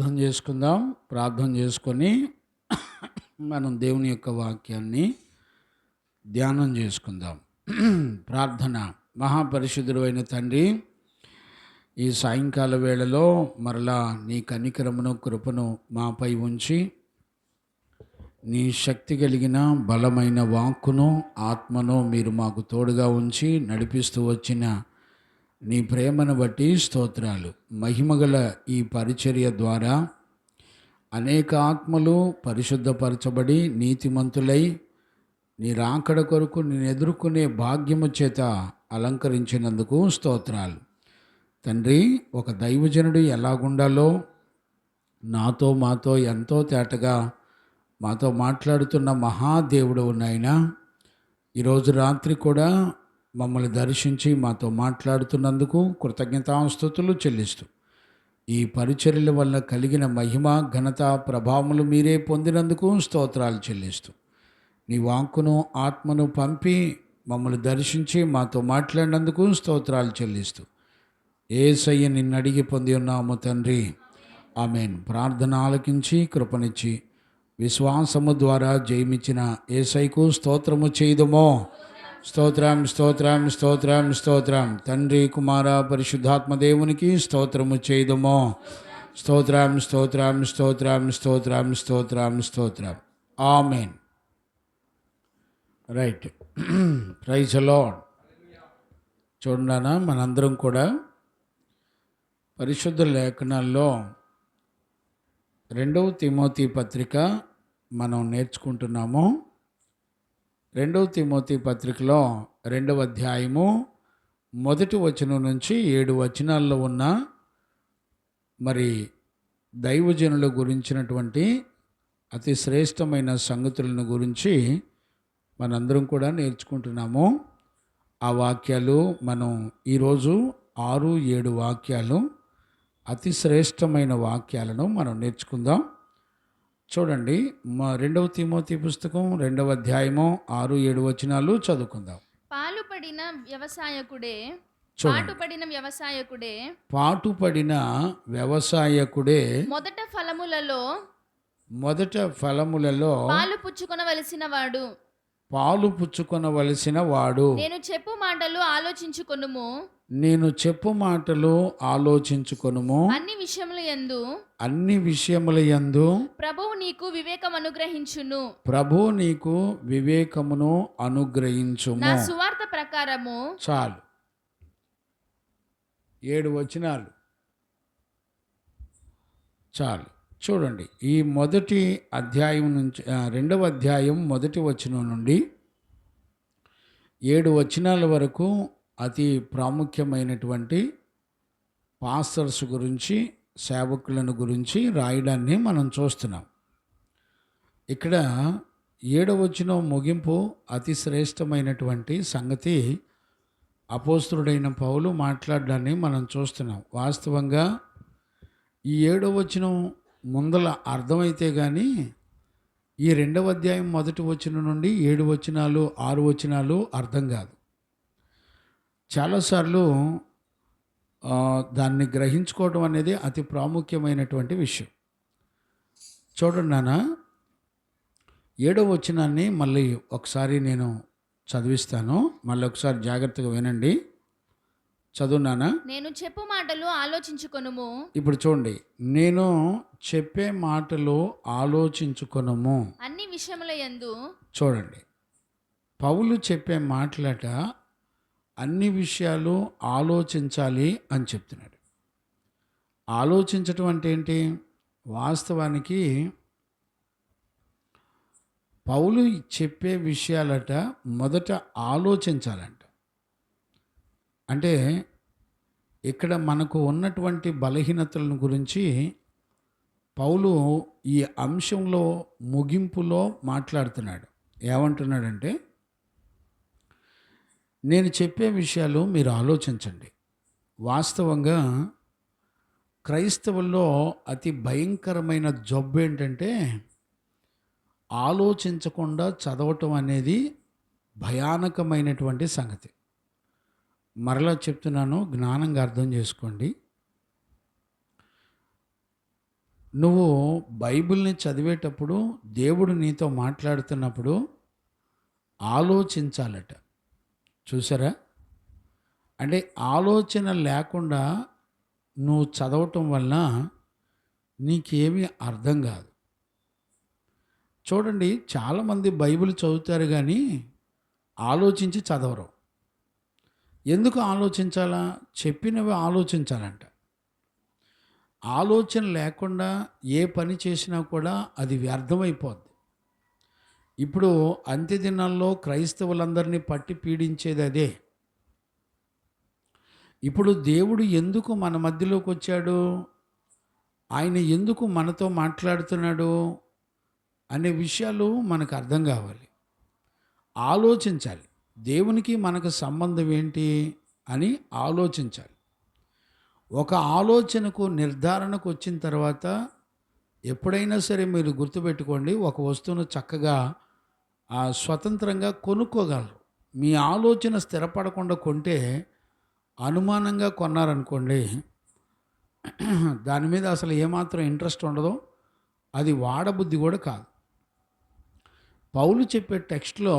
ప్రార్థన చేసుకుందాం. ప్రార్థన చేసుకొని మనం దేవుని యొక్క వాక్యాన్ని ధ్యానం చేసుకుందాం. ప్రార్థన. మహాపరిశుద్ధుడు అయిన తండ్రి, ఈ సాయంకాల వేళలో మరలా నీ కనికరమును కృపను మాపై ఉంచి నీ శక్తి కలిగిన బలమైన వాక్కును ఆత్మను మీరు మాకు తోడుగా ఉంచి నడిపిస్తూ వచ్చిన నీ ప్రేమను బట్టి స్తోత్రాలు. మహిమగల ఈ పరిచర్య ద్వారా అనేక ఆత్మలు పరిశుద్ధపరచబడి నీతిమంతులై నీ రాకడ కొరకు నేను ఎదుర్కొనే భాగ్యము చేత అలంకరించినందుకు స్తోత్రాలు. తండ్రి, ఒక దైవజనుడు ఎలాగుండాలో నాతో మాతో ఎంతో తేటగా మాతో మాట్లాడుతున్న మహాదేవుడు నాయనా, ఈరోజు రాత్రి కూడా మమ్మల్ని దర్శించి మాతో మాట్లాడుతున్నందుకు కృతజ్ఞతాస్తుతులు చెల్లిస్తూ ఈ పరిచర్యల వల్ల కలిగిన మహిమ ఘనత ప్రభావములు మీరే పొందినందుకు స్తోత్రాలు చెల్లిస్తూ నీ వాక్కును ఆత్మను పంపి మమ్మల్ని దర్శించి మాతో మాట్లాడినందుకు స్తోత్రాలు చెల్లిస్తూ యేసయ్య నిన్ను అడిగి పొంది ఉన్నాము తండ్రి, ఆమేన్. ప్రార్థన ఆలకించి కృపనిచ్చి విశ్వాసము ద్వారా జయమిచ్చిన యేసయ్యకు స్తోత్రము చేయుదమో. స్తోత్రం స్తోత్రం స్తోత్రం స్తోత్రం. తండ్రి కుమార పరిశుద్ధాత్మ దేవునికి స్తోత్రము చేయుదమో. స్తోత్రం స్తోత్రం స్తోత్రం స్తోత్రం స్తోత్రం స్తోత్రం. Amen. Right. Praise the Lord. చూడండి, మనందరం కూడా పరిశుద్ధ లేఖనాల్లో 2వ తిమోతి పత్రిక మనం నేర్చుకుంటున్నాము. 2వ తిమోతి పత్రికలో 2వ అధ్యాయము 1వ వచనం నుంచి 7 వచనాల్లో ఉన్న మరి దైవజనుల గురించినటువంటి అతి శ్రేష్టమైన సంగతులను గురించి మనందరం కూడా నేర్చుకుంటున్నాము. ఆ వాక్యాలు మనం ఈరోజు 6-7 వాక్యాలు, అతి శ్రేష్టమైన వాక్యాలను మనం నేర్చుకుందాం. చూడండి, మా 2వ తిమోతి పుస్తకం 2వ అధ్యాయము 6-7 వచనాలు చదువుకుందాం. పాటుపడిన వ్యవసాయకుడే మొదట ఫలములలో పాలు పుచ్చుకొనవలసిన వాడు. నేను చెప్పు మాటలు ఆలోచించుకొనుము. అన్ని విషయముల యందు ప్రభువు నీకు వివేకమును అనుగ్రహించుము. నా సువార్త ప్రకారము. చాలు, 7 వచనాలు చాలు. చూడండి, ఈ మొదటి అధ్యాయం నుంచి 2వ అధ్యాయం 1వ వచనం నుండి 7 వచనాల వరకు అతి ప్రాముఖ్యమైనటువంటి పాస్టర్స్ గురించి, సేవకులను గురించి రాయడాన్ని మనం చూస్తున్నాం. ఇక్కడ 7వ వచనం ముగింపు అతి శ్రేష్టమైనటువంటి సంగతి అపోస్తలుడైన పౌలు మాట్లాడడాన్ని మనం చూస్తున్నాం. వాస్తవంగా ఈ 7వ వచనం ముందల అర్థమైతే కానీ ఈ 2వ అధ్యాయం 1వ వచనం నుండి 7 వచనాలు 6 వచనాలు అర్థం కాదు. చాలాసార్లు దాన్ని గ్రహించుకోవడం అనేది అతి ప్రాముఖ్యమైనటువంటి విషయం. చూడండి నాన్న, 7వ వచనాన్ని మళ్ళీ ఒకసారి నేను చదివిస్తాను, మళ్ళీ ఒకసారి జాగ్రత్తగా వినండి. చదువునానా? నేను చెప్పు మాటలు ఆలోచించుకొనుము. ఇప్పుడు చూడండి, నేను చెప్పే మాటలు ఆలోచించుకొనుము. అన్ని విషయముల యందు. చూడండి, పౌలు చెప్పే మాటలట అన్ని విషయాలు ఆలోచించాలి అని చెప్తున్నాడు. ఆలోచించటం అంటే ఏంటి? వాస్తవానికి పౌలు చెప్పే విషయాలట మొదట ఆలోచించాలంట. అంటే ఇక్కడ మనకు ఉన్నటువంటి బలహీనతలను గురించి పౌలు ఈ అంశంలో ముగింపులో మాట్లాడుతున్నాడు. ఏమంటున్నాడంటే, నేను చెప్పే విషయాలు మీరు ఆలోచించండి. వాస్తవంగా క్రైస్తవుల్లో అతి భయంకరమైన జబ్బు ఏంటంటే, ఆలోచించకుండా చదవటం అనేది భయానకమైనటువంటి సంగతి. మరలా చెప్తున్నాను, జ్ఞానంగా అర్థం చేసుకోండి. నువ్వు బైబిల్ని చదివేటప్పుడు దేవుడు నీతో మాట్లాడుతున్నప్పుడు ఆలోచించాలట. చూసారా? అంటే ఆలోచన లేకుండా నువ్వు చదవటం వలన నీకేమీ అర్థం కాదు. చూడండి, చాలామంది బైబిల్ చదువుతారు కానీ ఆలోచించి చదవరు. ఎందుకు ఆలోచించాలా? చెప్పినవి ఆలోచించాలంట. ఆలోచన లేకుండా ఏ పని చేసినా కూడా అది వ్యర్థమైపోద్ది. ఇప్పుడు అంత్య దినాల్లో క్రైస్తవులందరినీ పట్టి పీడించేది అదే. ఇప్పుడు దేవుడు ఎందుకు మన మధ్యలోకి వచ్చాడు, ఆయన ఎందుకు మనతో మాట్లాడుతున్నాడు అనే విషయాలు మనకు అర్థం కావాలి. ఆలోచించాలి. దేవునికి మనకు సంబంధం ఏంటి అని ఆలోచించాలి. ఒక ఆలోచనకు నిర్ధారణకు వచ్చిన తర్వాత ఎప్పుడైనా సరే మీరు గుర్తుపెట్టుకోండి, ఒక వస్తువును చక్కగా స్వతంత్రంగా కొనుక్కోగలరు. మీ ఆలోచన స్థిరపడకుండా కొంటే, అనుమానంగా కొన్నారనుకోండి, దాని మీద అసలు ఏమాత్రం ఇంట్రెస్ట్ ఉండదు, అది వాడబుద్ధి కూడా కాదు. పౌలు చెప్పే టెక్స్ట్లో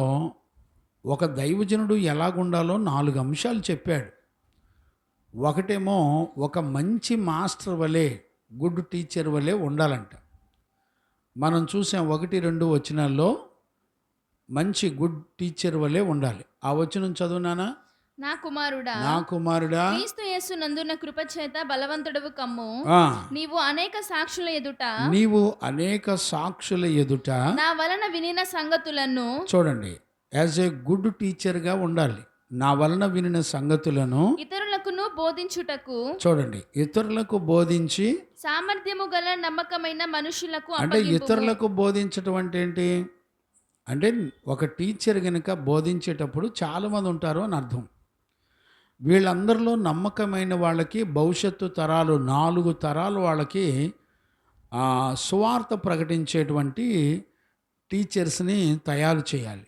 ఒక దైవజనుడు ఎలాగుండాలో 4 అంశాలు చెప్పాడు. ఒకటేమో ఒక మంచి మాస్టర్ వలె, గుడ్ టీచర్ వలె ఉండాలంట. మనం చూసాం 1-2 వచనాల్లో మంచి గుడ్ టీచర్ వలె ఉండాలి. ఆ వచనం చదువునానా? నా కుమారుడా, నా కుమారుడా, క్రీస్తు యేసునందున్న కృప చేత బలవంతుడవు కమ్ము. నీవు అనేక సాక్షుల ఎదుట నా వలన వినిన సంగతులను, చూడండి, యాజ్ ఏ గుడ్ టీచర్గా ఉండాలి. నా వలన వినిన సంగతులను ఇతరులకును బోధించుటకు, చూడండి, ఇతరులకు బోధించి సామర్థ్యము గల నమ్మకమైన మనుషులకు అంటే అప్పగింపుము. ఇతరులకు బోధించటం అంటే ఏంటి? అంటే ఒక టీచర్ కనుక బోధించేటప్పుడు చాలామంది ఉంటారు అని అర్థం. వీళ్ళందరిలో నమ్మకమైన వాళ్ళకి భవిష్యత్తు తరాలు 4 తరాలు వాళ్ళకి సువార్త ప్రకటించేటువంటి టీచర్స్ని తయారు చేయాలి.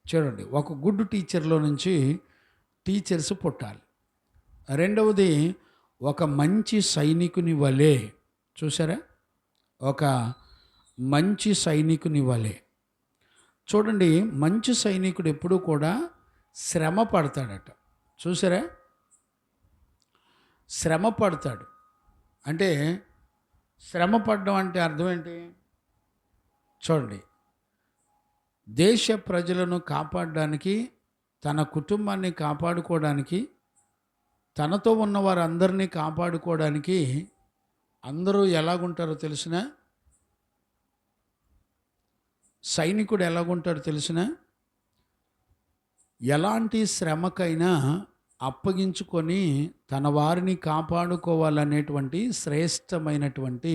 చూడండి, ఒక గుడ్ టీచర్లో నుంచి టీచర్స్ పుట్టాలి. రెండవది, ఒక మంచి సైనికుని వలె, చూసారా, ఒక మంచి సైనికుని వలె. చూడండి, మంచి సైనికుడు ఎప్పుడూ కూడా శ్రమ పడతాడట. చూసారా, శ్రమ పడతాడు. అంటే శ్రమ పడడం అంటే అర్థం ఏంటి? చూడండి, దేశ ప్రజలను కాపాడడానికి, తన కుటుంబాన్ని కాపాడుకోవడానికి, తనతో ఉన్న వారందరినీ కాపాడుకోవడానికి అందరూ ఎలాగుంటారో తెలిసిన? సైనికుడు ఎలాగుంటాడో తెలిసిన? ఎలాంటి శ్రమకైనా అప్పగించుకొని తన వారిని కాపాడుకోవాలనేటువంటి శ్రేష్టమైనటువంటి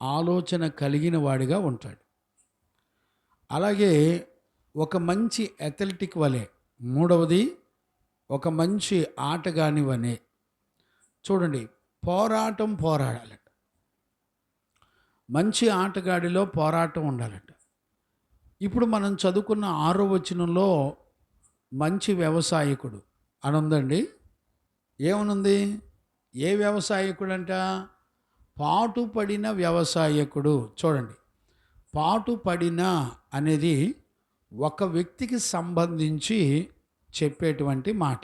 ఆలోచన కలిగిన వాడిగా ఉంటాడు. అలాగే ఒక మంచి అథ్లెటిక్ వలె, మూడవది ఒక మంచి ఆటగాని వలె. చూడండి, పోరాడాలట. మంచి ఆటగాడిలో పోరాటం ఉండాలట. ఇప్పుడు మనం చదువుకున్న 6వ వచనంలో మంచి వ్యవసాయకుడు అని ఉందండి. ఏమనుంది? ఏ వ్యవసాయకుడు అంట? పాటుపడిన వ్యవసాయకుడు. చూడండి, పాటుపడిన అనేది ఒక వ్యక్తికి సంబంధించి చెప్పేటువంటి మాట.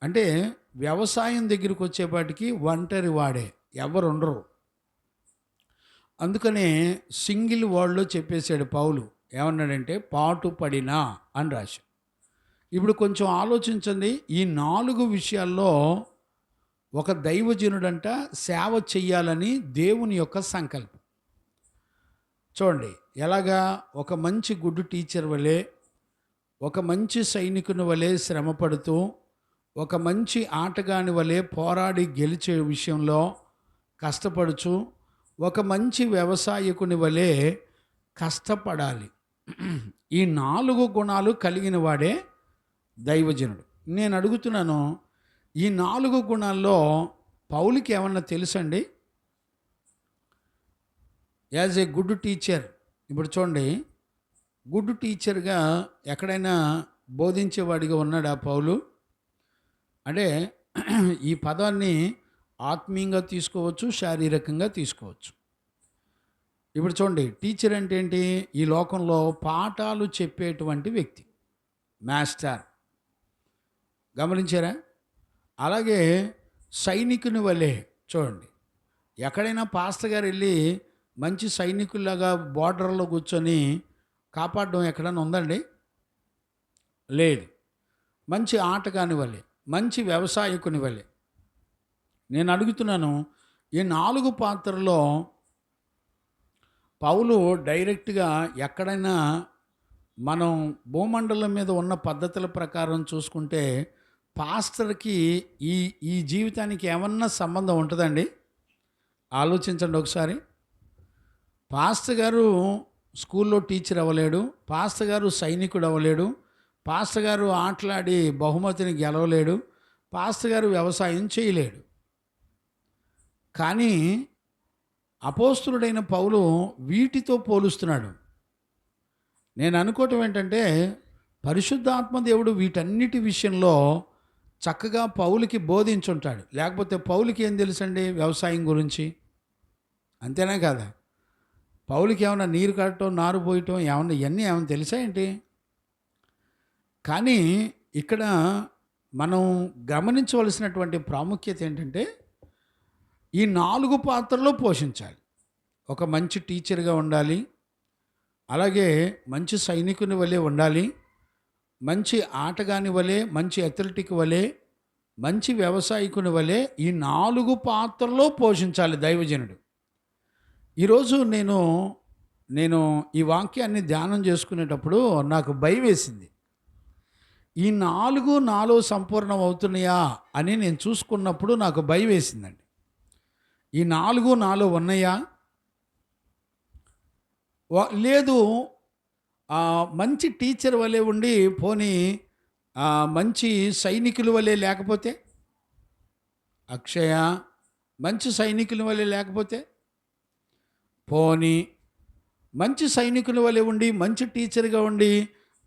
అంటే వ్యవసాయం దగ్గరికి వచ్చేపాటికి ఒంటరి వాడే, ఎవరు ఉండరు. అందుకనే సింగిల్ వర్డ్లో చెప్పేశాడు పౌలు. ఏమన్నాడంటే పాటుపడిన అని రాశాడు. ఇప్పుడు కొంచెం ఆలోచించండి, ఈ 4 విషయాల్లో ఒక దైవజనుడంట సేవ చెయ్యాలని దేవుని యొక్క సంకల్పం. చూడండి, ఎలాగా? ఒక మంచి గుడ్ టీచర్ వలె, ఒక మంచి సైనికుని వలె శ్రమపడుతూ, ఒక మంచి ఆటగాని వలె పోరాడి గెలిచే విషయంలో కష్టపడుచు, ఒక మంచి వ్యవసాయకుని వలె కష్టపడాలి. ఈ 4 గుణాలు కలిగిన వాడే దైవజనుడు. నేను అడుగుతున్నాను, ఈ 4 గుణాల్లో పౌలుకి ఏమన్నా తెలుసండి? యాజ్ ఏ గుడ్ టీచర్, ఇప్పుడు చూడండి, గుడ్ టీచర్గా ఎక్కడైనా బోధించేవాడిగా ఉన్నాడా పౌలు? అంటే ఈ పదాన్ని ఆత్మీయంగా తీసుకోవచ్చు, శారీరకంగా తీసుకోవచ్చు. ఇప్పుడు చూడండి, టీచర్ అంటే ఏంటి? ఈ లోకంలో పాఠాలు చెప్పేటువంటి వ్యక్తి, మాస్టర్. గమనించారా? అలాగే సైనికుని వలె చూడండి, ఎక్కడైనా పాస్టర్ గారు వెళ్ళి మంచి సైనికుల్లాగా బార్డర్లో కూర్చొని కాపాడడం ఎక్కడైనా ఉందండి? లేదు. మంచి ఆటగాని వలె, మంచి వ్యవసాయకుని వలె. నేను అడుగుతున్నాను, ఈ 4 పాత్రల్లో పౌలు డైరెక్ట్గా ఎక్కడైనా మనం భూమండలం మీద ఉన్న పద్ధతుల ప్రకారం చూసుకుంటే పాస్టర్కి ఈ ఈ జీవితానికి ఏమన్నా సంబంధం ఉంటుందండి? ఆలోచించండి ఒకసారి. పాస్టర్ గారు స్కూల్లో టీచర్ అవ్వలేడు, పాస్టర్ గారు సైనికుడు అవ్వలేడు, పాస్టర్ గారు ఆటలాడి బహుమతిని గెలవలేడు, పాస్టర్ గారు వ్యవసాయం చేయలేడు. కానీ అపోస్తులుడైన పౌలు వీటితో పోలుస్తున్నాడు. నేను అనుకోవటం ఏంటంటే, పరిశుద్ధాత్మ దేవుడు వీటన్నిటి విషయంలో చక్కగా పౌలుకి బోధించుంటాడు. లేకపోతే పౌలుకి ఏం తెలుసండి వ్యవసాయం గురించి? అంతేనా కాదా? పౌలుకి ఏమైనా నీరు కట్టడం, నారు పోయటం ఏమన్నా ఇవన్నీ ఏమైనా తెలుసా ఏంటి? కానీ ఇక్కడ మనం గమనించవలసినటువంటి ప్రాముఖ్యత ఏంటంటే, ఈ 4 పాత్రలో పోషించాలి. ఒక మంచి టీచర్గా ఉండాలి, అలాగే మంచి సైనికుని వలె ఉండాలి, మంచి ఆటగాని వలె, మంచి అథ్లెటిక్ వలె, మంచి వ్యవసాయకుని వలె ఈ 4 పాత్రలో పోషించాలి దైవజనుడు. ఈరోజు నేను ఈ వాక్యాన్ని ధ్యానం చేసుకునేటప్పుడు నాకు భయం వేసింది. ఈ 4 నాలో సంపూర్ణం అవుతున్నాయా అని నేను చూసుకున్నప్పుడు నాకు భయం వేసిందండి. ఈ 4 నాలో ఉన్నాయా? లేదు, మంచి టీచర్ వలె ఉండి పోనీ మంచి సైనికుల వలె లేకపోతే, అక్షయ మంచి సైనికుల వలె లేకపోతే, పోనీ మంచి సైనికుల వలె ఉండి మంచి టీచర్గా ఉండి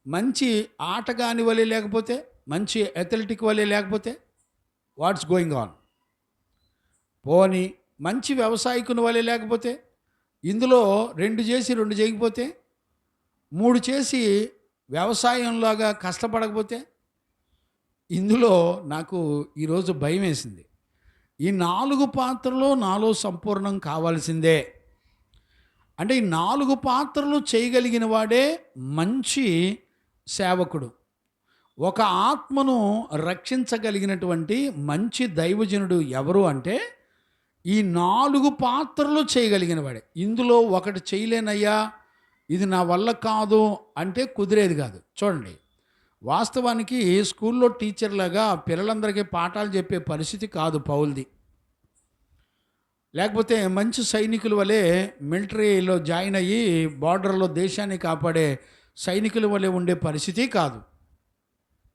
మంచి ఆటగాని వలె లేకపోతే, మంచి అథ్లెటిక్ వలె లేకపోతే, వాట్స్ గోయింగ్ ఆన్? పోనీ మంచి వ్యవసాయకుని వలె లేకపోతే, ఇందులో 2 చేసి 2 చేయకపోతే, 3 చేసి వ్యవసాయంలాగా కష్టపడకపోతే, ఇందులో నాకు ఈరోజు భయం వేసింది. ఈ 4 పాత్రలు నాలో సంపూర్ణం కావాల్సిందే. అంటే ఈ 4 పాత్రలు చేయగలిగిన వాడే మంచి సేవకుడు. ఒక ఆత్మను రక్షించగలిగినటువంటి మంచి దైవజనుడు ఎవరు అంటే, ఈ 4 పాత్రలు చేయగలిగిన వాడే. ఇందులో ఒకటి చేయలేనయ్యా, ఇది నా వల్ల కాదు అంటే కుదిరేది కాదు. చూడండి, వాస్తవానికి స్కూల్లో టీచర్లాగా పిల్లలందరికీ పాఠాలు చెప్పే పరిస్థితి కాదు పౌల్ది. లేకపోతే మంచి సైనికుల వలె మిలిటరీలో జాయిన్ అయ్యి బార్డర్లో దేశాన్ని కాపాడే సైనికుల వలె ఉండే పరిస్థితి కాదు.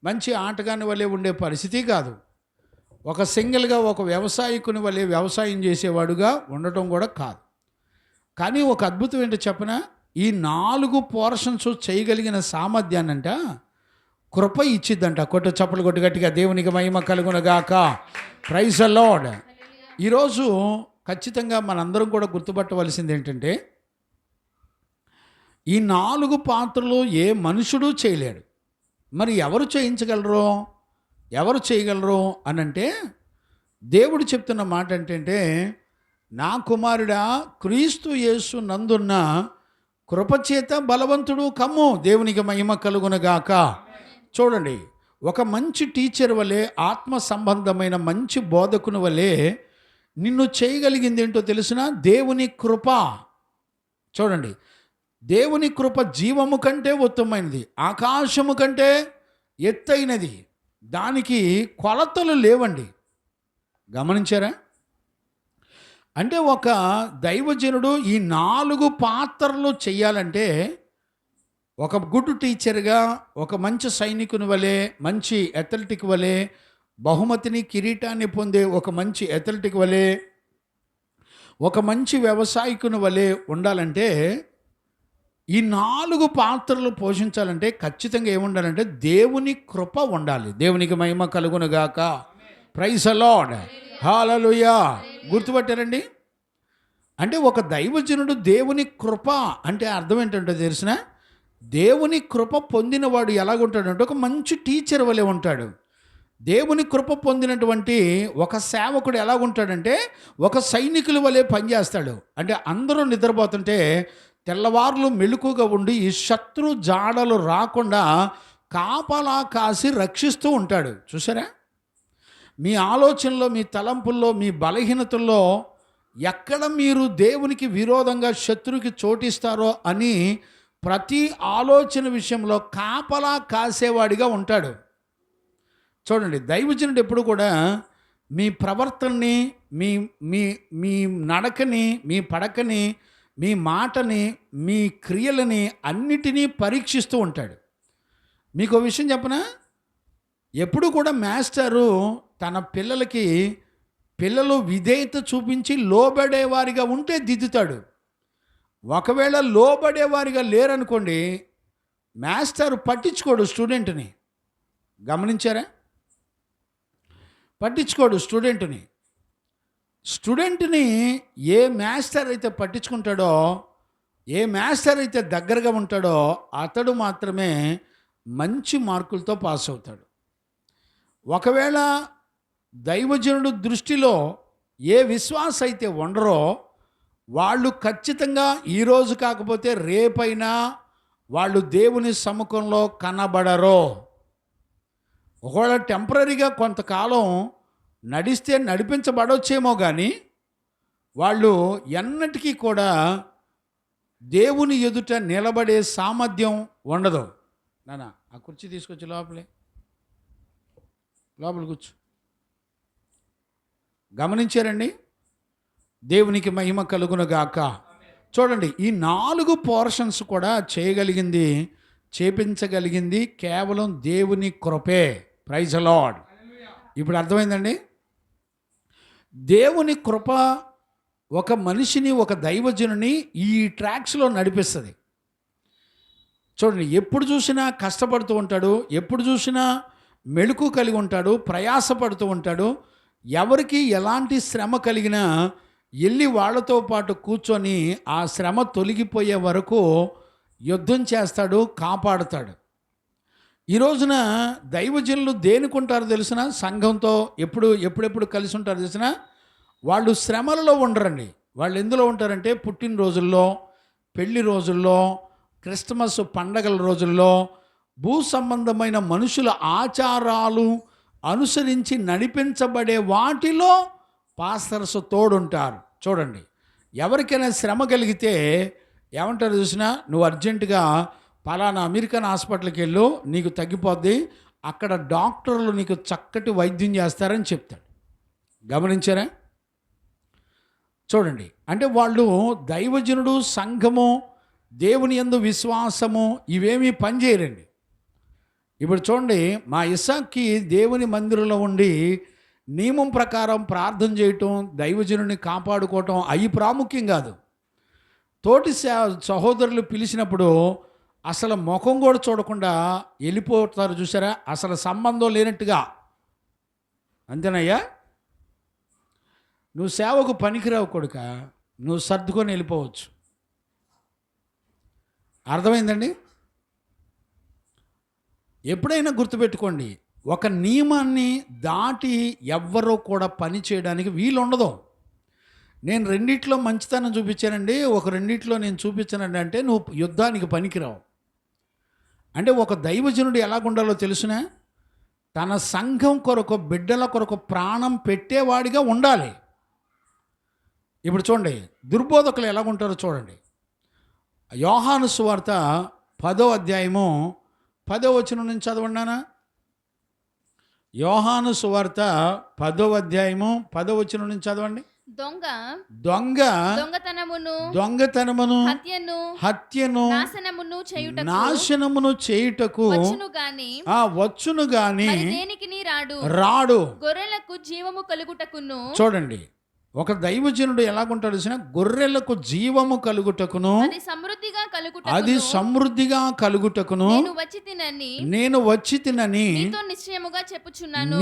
మంచి ఆటగాని వలె ఉండే పరిస్థితి కాదు. ఒక సింగిల్గా ఒక వ్యవసాయకుని వలె వ్యవసాయం చేసేవాడుగా ఉండటం కూడా కాదు. కానీ ఒక అద్భుతం ఏంటో చెప్పనా? ఈ 4 పోర్షన్స్ చేయగలిగిన సామర్థ్యాన్నంట కృప ఇచ్చిద్దంట. చప్పలు కొట్టు గట్టిగా దేవునికి మహిమ కలుగునగాక. Praise the lord. ఈరోజు ఖచ్చితంగా మనందరం కూడా గుర్తుపట్టవలసింది ఏంటంటే, ఈ 4 పాత్రలు ఏ మనుషుడు చేయలేడు. మరి ఎవరు చేయించగలరు, ఎవరు చేయగలరు అని అంటే, దేవుడు చెప్తున్న మాట ఏంటంటే, నా కుమారుడా క్రీస్తు యేసు నందున్న కృపచేత బలవంతుడు కమ్ము, దేవునికి మహిమ కలుగునగాక. చూడండి, ఒక మంచి టీచర్ వలె, ఆత్మ సంబంధమైన మంచి బోధకుని వలె నిన్ను చేయగలిగింది ఏంటో తెలిసిన దేవుని కృప. చూడండి, దేవుని కృప జీవము కంటే ఉత్తమమైనది, ఆకాశము కంటే ఎత్తైనది, దానికి కొలతలు లేవండి. గమనించారా? అంటే ఒక దైవజనుడు ఈ 4 పాత్రలు చెయ్యాలంటే, ఒక గుడ్ టీచర్గా, ఒక మంచి సైనికుని వలె, మంచి అథ్లెటిక్ వలె, బహుమతిని కిరీటాన్ని పొందే ఒక మంచి అథ్లెటిక్ వలె, ఒక మంచి వ్యవసాయకుని వలె ఉండాలంటే, ఈ 4 పాత్రలు పోషించాలంటే ఖచ్చితంగా ఏముండాలంటే దేవుని కృప ఉండాలి. దేవునికి మహిమ కలుగునుగాక. Praise the lord. హల్లెలూయా. గుర్తుపట్టారండి? అంటే ఒక దైవజనుడు దేవుని కృప అంటే అర్థం ఏంటంటే తెలిసిన, దేవుని కృప పొందినవాడు ఎలాగుంటాడంటే ఒక మంచి టీచర్ వలె ఉంటాడు. దేవుని కృప పొందినటువంటి ఒక సేవకుడు ఎలాగుంటాడంటే ఒక సైనికుల వలె పనిచేస్తాడు. అంటే అందరూ నిద్రపోతుంటే తెల్లవారులు మెలకుగా ఉండి ఈ శత్రు జాడలు రాకుండా కాపలా కాసి రక్షిస్తూ ఉంటాడు. చూసారా? మీ ఆలోచనలో, మీ తలంపుల్లో, మీ బలహీనతల్లో ఎక్కడ మీరు దేవునికి విరోధంగా శత్రువుకి చోటిస్తారో అని ప్రతి ఆలోచన విషయంలో కాపలా కాసేవాడిగా ఉంటాడు. చూడండి, దైవజనుడు ఎప్పుడు కూడా మీ ప్రవర్తనని, మీ మీ మీ నడకని, మీ పడకని, మీ మాటని, మీ క్రియలని అన్నిటినీ పరీక్షిస్తూ ఉంటాడు. మీకు ఒక విషయం చెప్పనా? ఎప్పుడు కూడా మాస్టరు తన పిల్లలు విధేయత చూపించి లోబడేవారిగా ఉంటే దిద్దుతాడు. ఒకవేళ లోబడేవారిగా లేరనుకోండి, మాస్టర్ పట్టించుకోడు స్టూడెంట్ని. గమనించారా? పట్టించుకోడు స్టూడెంట్ని ఏ మాస్టర్ అయితే పట్టించుకుంటాడో, ఏ మాస్టర్ అయితే దగ్గరగా ఉంటాడో అతడు మాత్రమే మంచి మార్కులతో పాస్ అవుతాడు. ఒకవేళ దైవజనుడు దృష్టిలో ఏ విశ్వాస అయితే ఉండరో వాళ్ళు ఖచ్చితంగా ఈరోజు కాకపోతే రేపైనా వాళ్ళు దేవుని సముఖంలో కనబడరు. ఒకవేళ టెంపరీగా కొంతకాలం నడిస్తే నడిపించబడొచ్చేమో కానీ వాళ్ళు ఎన్నటికీ కూడా దేవుని ఎదుట నిలబడే సామర్థ్యం ఉండదు. నాన్న ఆ కుర్చీ తీసుకొచ్చి లోపల కూర్చో. గమనించారండి? దేవునికి మహిమ కలుగునుగాక. చూడండి, ఈ 4 పోర్షన్స్ కూడా చేపించగలిగింది కేవలం దేవుని కృపే. Praise the lord. ఇప్పుడు అర్థమైందండి? దేవుని కృప ఒక మనిషిని, ఒక దైవజనుని ఈ ట్రాక్స్లో నడిపిస్తుంది. చూడండి, ఎప్పుడు చూసినా కష్టపడుతూ ఉంటాడు, ఎప్పుడు చూసినా మెళుకు కలిగి ఉంటాడు, ప్రయాసపడుతూ ఉంటాడు. ఎవరికి ఎలాంటి శ్రమ కలిగినా వెళ్ళి వాళ్ళతో పాటు కూర్చొని ఆ శ్రమ తొలగిపోయే వరకు యుద్ధం చేస్తాడు, కాపాడుతాడు. ఈ రోజున దైవజనులు దేనికుంటారో తెలిసిన, సంఘంతో ఎప్పుడెప్పుడు కలిసి ఉంటారో తెలిసిన, వాళ్ళు శ్రమలలో ఉండరండి. వాళ్ళు ఎందులో ఉంటారంటే పుట్టినరోజుల్లో, పెళ్లి రోజుల్లో, క్రిస్మస్ పండగల రోజుల్లో, భూ సంబంధమైన మనుషుల ఆచారాలు అనుసరించి నడిపించబడే వాటిలో పాస్టర్స్ తోడుంటారు. చూడండి, ఎవరికైనా శ్రమ కలిగితే ఏమంటారు చూసినా, నువ్వు అర్జెంటుగా పలానా అమెరికన్ హాస్పిటల్కి వెళ్ళు, నీకు తగ్గిపోద్ది, అక్కడ డాక్టర్లు నీకు చక్కటి వైద్యం చేస్తారని చెప్తాడు. గమనించారా? చూడండి, అంటే వాళ్ళు దైవజనుడు, సంఘము, దేవుని యందు విశ్వాసము ఇవేమీ పనిచేయరండి. ఇప్పుడు చూడండి, మా ఇస్సాక్కి దేవుని మందిరంలో ఉండి నియమం ప్రకారం ప్రార్థన చేయటం, దైవజనుని కాపాడుకోవటం అవి ప్రాముఖ్యం కాదు. తోటి సహోదరులు పిలిచినప్పుడు అసలు ముఖం కూడా చూడకుండా వెళ్ళిపోతారు. చూసారా? అసలు సంబంధం లేనట్టుగా. అంతేనయ్యా, నువ్వు సేవకు పనికిరావు కొడుక, నువ్వు సర్దుకొని వెళ్ళిపోవచ్చు. అర్థమైందండి? ఎప్పుడైనా గుర్తుపెట్టుకోండి, ఒక నియమాన్ని దాటి ఎవ్వరూ కూడా పని చేయడానికి వీలు ఉండదు. నేను రెండిట్లో మంచితనం చూపించానండి, ఒక రెండిట్లో నేను చూపించానండి అంటే నువ్వు యుద్ధానికి పనికిరావు. అంటే ఒక దైవజనుడు ఎలాగుండాలో తెలుసునా? తన సంఘం కొరకు, బిడ్డల కొరకు ప్రాణం పెట్టేవాడిగా ఉండాలి. ఇప్పుడు చూడండి, దుర్బోధకులు ఎలాగుంటారో చూడండి. యోహాను సువార్త 10వ అధ్యాయము 10వ వచనం నుంచి చదవండానా? యోహాను సువార్త 10వ అధ్యాయము 10వ వచనం నుంచి చదవండి. దొంగతనమును హత్యను నాశనమును చేయుటకు వచ్చును గాని రాడు. రాడు. గొర్రెలకు జీవము కలుగుటకును. చూడండి, ఒక దైవజనుడు ఎలాగుంటాడు తెలిసిన, గొర్రెలకు జీవము కలుగుటకును, అది సమృద్ధిగా కలుగుటకును నేను వచ్చి తినని నీతో నిశ్చయముగా చెప్పుచున్నాను.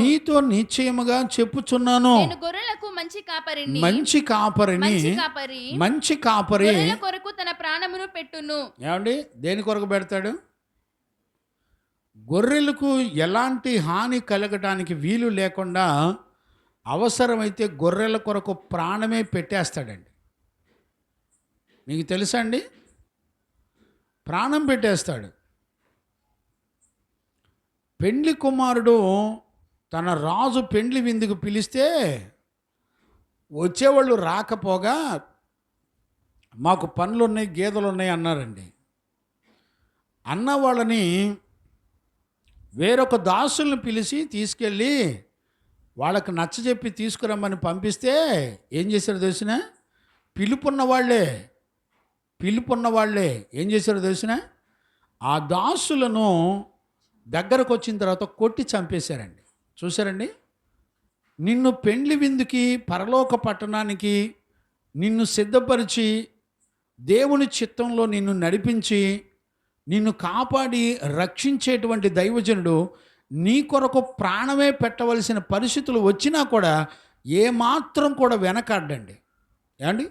నేను గొర్రెలకు మంచి కాపరిని, మంచి కాపరి గొర్రెల కొరకు తన ప్రాణమును పెట్టును. ఏమండి, దేని కొరకు పెడతాడు? గొర్రెలకు ఎలాంటి హాని కలగటానికి వీలు లేకుండా అవసరమైతే గొర్రెల కొరకు ప్రాణమే పెట్టేస్తాడండి. మీకు తెలుసా అండి? ప్రాణం పెట్టేస్తాడు. పెండ్లి కుమారుడు తన రాజు పెండ్లి విందుకు పిలిస్తే వచ్చేవాళ్ళు రాకపోగా మాకు పనులున్నాయి, గేదెలు ఉన్నాయి అన్నారండి. అన్న వాళ్ళని వేరొక దాసుల్ని పిలిచి తీసుకెళ్ళి వాళ్ళకు నచ్చజెప్పి తీసుకురమ్మని పంపిస్తే ఏం చేశారో తెలిసిన? పిలుపున్న వాళ్ళే ఏం చేశారో తెలిసిన? ఆ దాసులను దగ్గరకు వచ్చిన తర్వాత కొట్టి చంపేశారండి. చూసారండి? నిన్ను పెండ్లి విందుకి, పరలోక పట్టణానికి నిన్ను సిద్ధపరిచి దేవుని చిత్తంలో నిన్ను నడిపించి నిన్ను కాపాడి రక్షించేటువంటి దైవజనుడు నీ కొరకు ప్రాణమే పెట్టవలసిన పరిస్థితులు వచ్చినా కూడా ఏమాత్రం కూడా వెనకాడ్డండి. ఏమండి,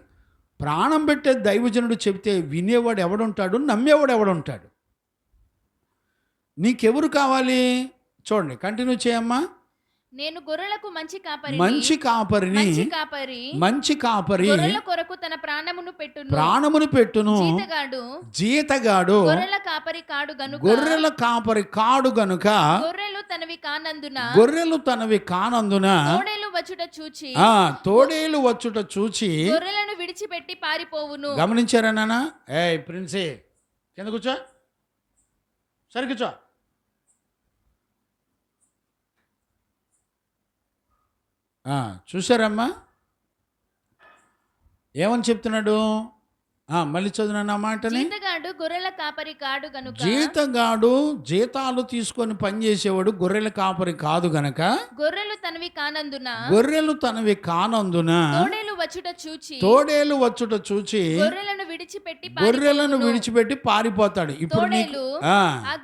ప్రాణం పెట్టే దైవజనుడు చెబితే వినేవాడు ఎవడుంటాడు? నమ్మేవాడు ఎవడుంటాడు? నీకెవరు కావాలి? చూడండి, కంటిన్యూ చేయమ్మా. నేను గొర్రెలకు మంచి కాపరి గొర్రెల కొరకు తన ప్రాణమును పెట్టును. జీతగాడు గొర్రెల కాపరి కాడు గనుక గొర్రెలు తనవి కానందున తోడేలు వచ్చుట చూచి గొర్రెలను విడిచిపెట్టి పారిపోవును. గమనించారా నాన్న? ప్రిన్సే, కింద కూర్చో, సరి కూర్చో. చూసారమ్మా ఏమని చెప్తున్నాడు? మళ్ళీ చదువునా మాటని. జీతగాడు గొర్రెల కాపరి కాడు గనుక జీతగాడు జీతాలు తీసుకొని పనిచేసేవాడు గొర్రెల కాపరి కాదు గనక గొర్రెలు తనవి కానందున తోడేలు వచ్చుట చూచి గొర్రెలను విడిచిపెట్టి పారిపోతాడు. ఇప్పుడు ఆ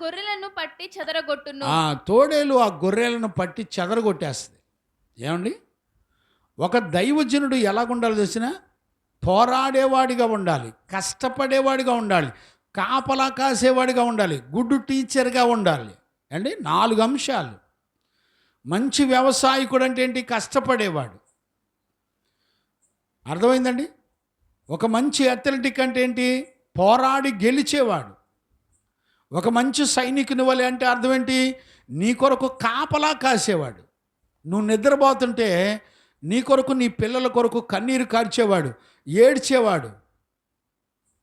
గొర్రెలను పట్టి చెదరగొట్టును. తోడేలు ఆ గొర్రెలను పట్టి చెదరగొట్టేస్తుంది. ఏమండి, ఒక దైవజనుడు ఎలాగుండాలి తెలిసిన? పోరాడేవాడిగా ఉండాలి, కష్టపడేవాడిగా ఉండాలి, కాపలా కాసేవాడిగా ఉండాలి, గుడ్ టీచర్గా ఉండాలి. అండి, 4 అంశాలు. మంచి వ్యవసాయకుడు అంటే ఏంటి? కష్టపడేవాడు. అర్థమైందండి? ఒక మంచి అథ్లెటిక్ అంటే ఏంటి? పోరాడి గెలిచేవాడు. ఒక మంచి సైనికుని వలె అంటే అర్థం ఏంటి? నీ కొరకు కాపలా కాసేవాడు. నువ్వు నిద్రపోతుంటే నీ కొరకు, నీ పిల్లల కొరకు కన్నీరు కార్చేవాడు, ఏడ్చేవాడు.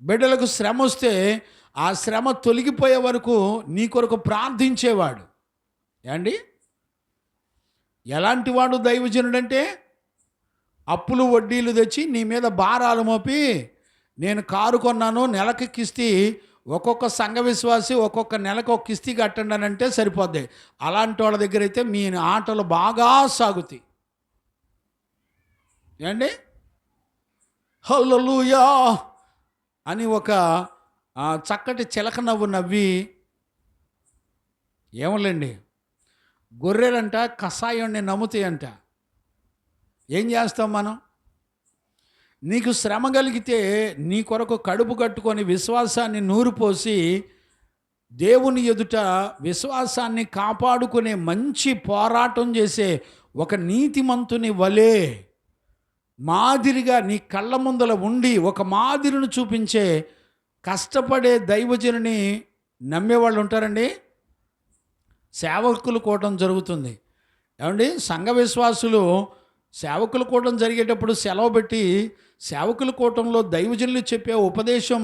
బిడ్డలకు శ్రమ వస్తే ఆ శ్రమ తొలగిపోయే వరకు నీ కొరకు ప్రార్థించేవాడు. ఏమండి, ఎలాంటి వాడు దైవజనుడంటే? అప్పులు వడ్డీలు తెచ్చి నీ మీద భారాలు మోపి, నేను కారు కొన్నాను, నెలకి కిస్తీ, ఒక్కొక్క సంఘ విశ్వాసి ఒక్కొక్క నెలకు ఒక కిస్తీ కట్టండి అని అంటే సరిపోద్ది. అలాంటి వాళ్ళ దగ్గర అయితే మీ ఆటలు బాగా సాగుతాయి. ఏండి, హల్లెలూయా అని ఒక చక్కటి చిలక నవ్వు నవ్వి, ఏమోలేండి, గొర్రెలంట కషాయాన్ని నమ్ముతాయంట. ఏం చేస్తాం మనం? నీకు శ్రమ కలిగితే నీ కొరకు కడుపు కట్టుకొని విశ్వాసాన్ని నూరుపోసి దేవుని ఎదుట విశ్వాసాన్ని కాపాడుకునే మంచి పోరాటం చేసే ఒక నీతిమంతుని వలే మాదిరిగా నీ కళ్ళ ముందల ఉండి ఒక మాదిరిని చూపించే కష్టపడే దైవజనుని నమ్మేవాళ్ళు ఉంటారండి. సేవకులు కూటం జరుగుతుంది. ఏమండి, సంఘ విశ్వాసులు సేవకుల కూటం జరిగేటప్పుడు సెలవు పెట్టి సేవకుల కూటంలో దైవజనులు చెప్పే ఉపదేశం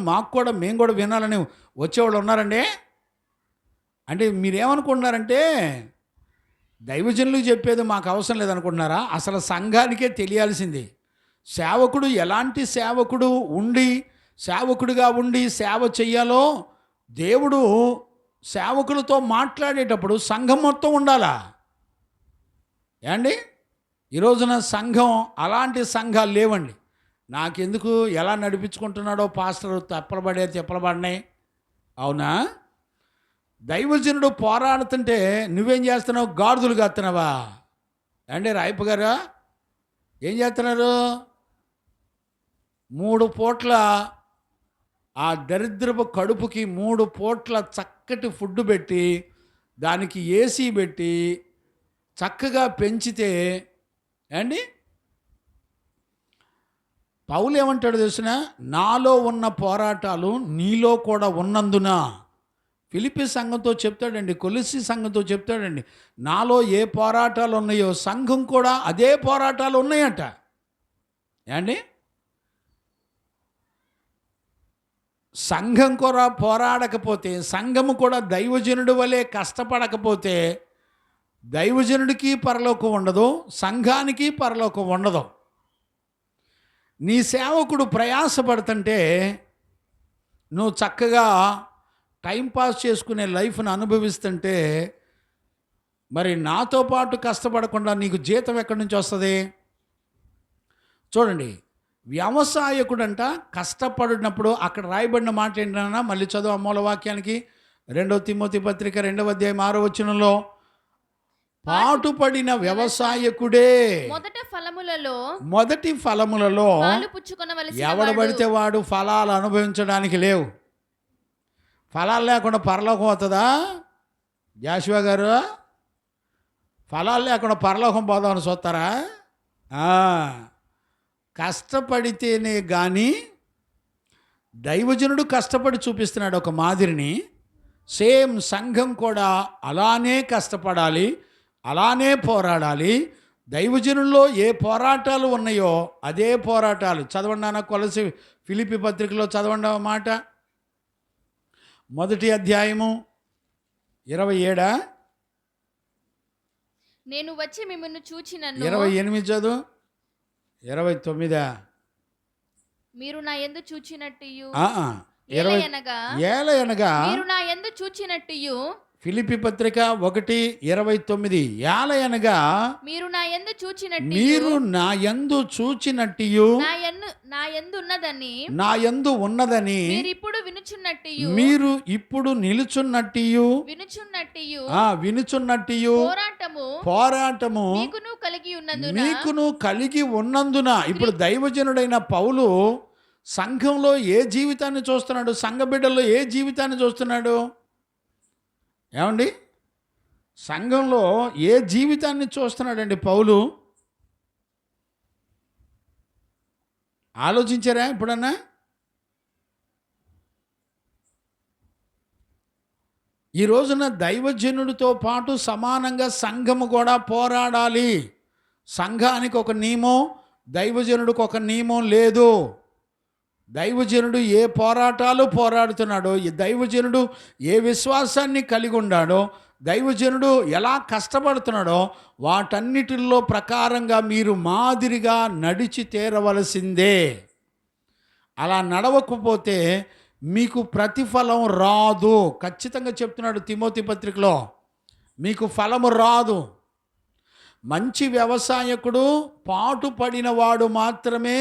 మేము కూడా వినాలని వచ్చేవాళ్ళు ఉన్నారండి. అంటే మీరేమనుకుంటున్నారంటే దైవజనులకు చెప్పేది మాకు అవసరం లేదనుకుంటున్నారా? అసలు సంఘానికే తెలియాల్సింది. సేవకుడు ఎలాంటి సేవకుడిగా ఉండి సేవ చెయ్యాలో దేవుడు సేవకులతో మాట్లాడేటప్పుడు సంఘం మొత్తం ఉండాలా? ఏమండి, ఈ రోజున సంఘం అలాంటి సంఘాలు లేవండి. నాకెందుకు ఎలా నడిపించుకుంటున్నాడో పాస్టర్ తిప్పలబడినాయి. అవునా? దైవజనుడు పోరాడుతుంటే నువ్వేం చేస్తున్నావు? గాడిదలు కత్తున్నావా అండి? రాయప్ప గారు ఏం చేస్తున్నారు? 3 పూట్ల ఆ దరిద్రపు కడుపుకి 3 పూట్ల చక్కటి ఫుడ్ పెట్టి దానికి ఏసీ పెట్టి చక్కగా పెంచితే అండి పౌలు ఏమంటాడు తెలిసిన? నాలో ఉన్న పోరాటాలు నీలో కూడా ఉన్నందున. ఫిలిప్పీ సంఘంతో చెప్తాడండి, కొలస్సీ సంఘంతో చెప్తాడండి, నాలో ఏ పోరాటాలు ఉన్నాయో సంఘం కూడా అదే పోరాటాలు ఉన్నాయట. ఏండి? సంఘం కూడా పోరాడకపోతే, సంఘము కూడా దైవజనుడి వలె కష్టపడకపోతే దైవజనుడికి పరలోకం ఉండదు, సంఘానికి పరలోకం ఉండదు. నీ సేవకుడు ప్రయాసపడుతుంటే నువ్వు చక్కగా టైంపాస్ చేసుకునే లైఫ్ను అనుభవిస్తుంటే మరి నాతో పాటు కష్టపడకుండా నీకు జీతం ఎక్కడి నుంచి వస్తుంది? చూడండి, వ్యవసాయకుడంట కష్టపడినప్పుడు అక్కడ రాయబడిన మాట ఏంటన్నా, మళ్ళీ చదువు మూల వాక్యానికి 2 తిమోతి పత్రిక 2వ అధ్యాయం 6వ వచనంలో, పాటుపడిన వ్యవసాయకుడే మొదటి ఫలములలో ఎవడు పడితే వాడు ఫలాలు అనుభవించడానికి లేవు. ఫలాలు లేకుండా పరలోకం అవుతుందా? జాషువా గారు, ఫలాలు లేకుండా పరలోకం పోదామని చూస్తారా? కష్టపడితేనే కానీ, దైవజనుడు కష్టపడి చూపిస్తున్నాడు ఒక మాదిరిని. సేమ్ సంఘం కూడా అలానే కష్టపడాలి, అలానే పోరాడాలి. దైవజనుల్లో ఏ పోరాటాలు ఉన్నాయో అదే పోరాటాలు. చదవండి అన్న కొలసి ఫిలిప్పీ పత్రికలో చదవండి మాట, 1వ అధ్యాయము 27. నేను వచ్చి మిమ్మల్ని చూచినను. 28 చదువు. 29. మీరు నా యందు చూచినట్టు ఏలయనగా మీరు నా యందు చూచినట్టు. ఫిలిప్పీ పత్రిక 1:29. ఏలయనగా మీరు నా యందు చూచినట్టు నా యందు ఉన్నదని మీరు ఇప్పుడు నిలుచున్నట్టు పోరాటము మీకును కలిగి ఉన్నందున. ఇప్పుడు దైవజనుడైన పౌలు సంఘంలో ఏ జీవితాన్ని చూస్తున్నాడు? సంఘ బిడ్డల్లో ఏ జీవితాన్ని చూస్తున్నాడు? ఏమండి? సంఘంలో ఏ జీవితాన్ని చూస్తున్నాడండి పౌలు? ఆలోచించారా ఎప్పుడన్నా? ఈ రోజున దైవజనుడితో పాటు సమానంగా సంఘము కూడా పోరాడాలి. సంఘానికి ఒక నియమం, దైవజనుడికి ఒక నియమం లేదు. దైవజనుడు ఏ పోరాటాలు పోరాడుతున్నాడో, దైవజనుడు ఏ విశ్వాసాన్ని కలిగి ఉన్నాడో, దైవజనుడు ఎలా కష్టపడుతున్నాడో వాటన్నిటిల్లో ప్రకారంగా మీరు మాదిరిగా నడిచి తీరవలసిందే. అలా నడవకపోతే మీకు ప్రతిఫలం రాదు. ఖచ్చితంగా చెప్తున్నాడు తిమోతి పత్రికలో, మీకు ఫలము రాదు. మంచి వ్యవసాయకుడు పాటుపడినవాడు మాత్రమే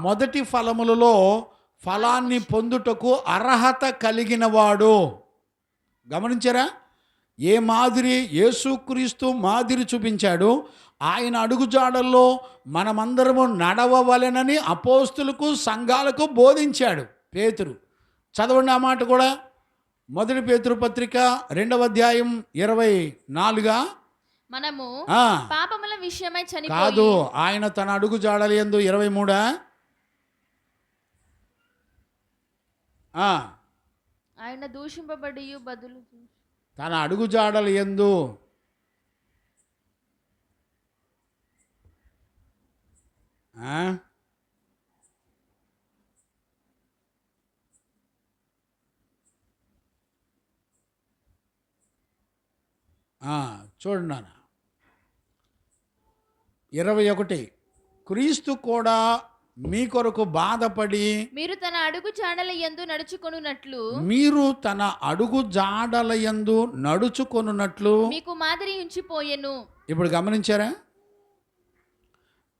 మొదటి ఫలములలో ఫలాన్ని పొందుటకు అర్హత కలిగినవాడు. గమనించారా? ఏ మాదిరి? యేసుక్రీస్తు మాదిరి చూపించాడు. ఆయన అడుగుజాడల్లో మనమందరము నడవవలెనని అపోస్తులకు సంఘాలకు బోధించాడు పేతురు. చదవండి ఆ మాట కూడా. 1 పేతురు పత్రిక 2వ అధ్యాయం 24. మనము పాపముల విషయమై చనిపోయి కాదు, ఆయన తన అడుగు జాడల యందు 23 ఆయన దూషింపబడి బదులు తన అడుగు జాడల యందు చూడండి నాన్న 21. క్రీస్తు కూడా మీ కొరకు బాధపడి మీరు తన అడుగు జాడల యందు నడుచుకొనున్నట్లు మీకు మాదిరి ఉంచిపోయెను. ఇప్పుడు గమనించారా?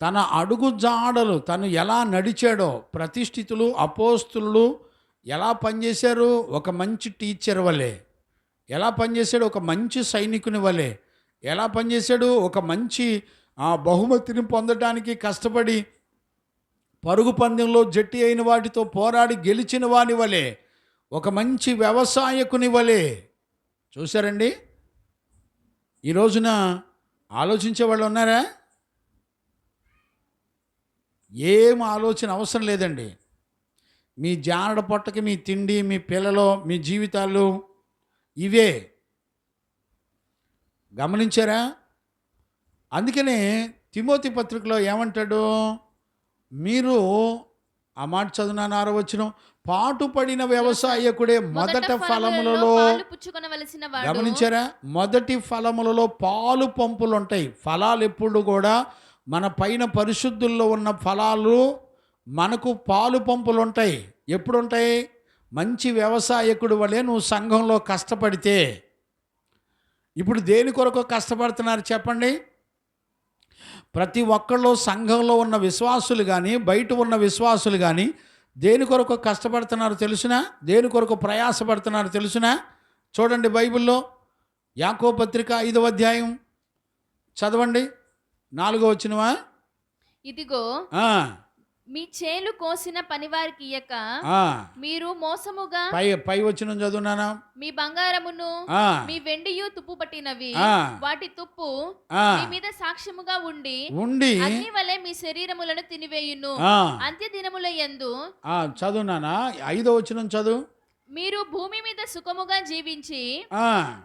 తన అడుగు జాడలు తను ఎలా నడిచాడో, ప్రతిష్ఠితులు అపోస్తులు ఎలా పనిచేశారు, ఒక మంచి టీచర్ వలె ఎలా పనిచేశాడు, ఒక మంచి సైనికుని వలె ఎలా పనిచేశాడు, ఒక మంచి బహుమతిని పొందడానికి కష్టపడి పరుగు పందెంలో జట్టి అయిన వాటితో పోరాడి గెలిచిన వాని వలె, ఒక మంచి వ్యవసాయకుని వలె. చూశారండి? ఈ రోజున ఆలోచించే వాళ్ళు ఉన్నారా? ఏం ఆలోచన అవసరం లేదండి. మీ జానడ పొట్టకి మీ తిండి, మీ పిల్లలు, మీ జీవితాలు ఇవే. గమనించారా? అందుకనే తిమోతి పత్రికలో ఏమంటాడు, మీరు ఆ మాట చదువునాను 6వ వచనం, పాటుపడిన వ్యవసాయకుడే మొదట ఫలములలో, గమనించారా? మొదటి ఫలములలో పాలు పంపులు ఉంటాయి. ఫలాలు ఎప్పుడు కూడా మన పైన పరిశుద్ధుల్లో ఉన్న ఫలాలు మనకు పాలు పంపులు ఉంటాయి. ఎప్పుడు ఉంటాయి? మంచి వ్యవసాయకుడు వలె నువ్వు సంఘంలో కష్టపడితే. ఇప్పుడు దేని కొరకు కష్టపడుతున్నారు చెప్పండి? ప్రతి ఒక్కళ్ళు సంఘంలో ఉన్న విశ్వాసులు కానీ బయట ఉన్న విశ్వాసులు కానీ దేని కొరకు కష్టపడుతున్నారు తెలుసునా? దేని కొరకు ప్రయాసపడుతున్నారు తెలుసునా? చూడండి బైబిల్లో యాకోబు పత్రిక 5వ అధ్యాయం చదవండి, 4వ వచనమా. ఇదిగో మీ చేలు కోసిన పనివారికి ఇయ్యక మీరు మోసముగా, పై వచనం చదువునానా, మీ బంగారమును మీ వెండియు తుప్పు పట్టినవి, వాటి తుప్పు మీ మీద సాక్ష్యముగా ఉండి అగ్ని వలె మీ శరీరములను తినివేయును. అంత్య దినముల యందు, చదువునానా 5వ వచనం చదువు, మీరు భూమి మీద సుఖముగా జీవించి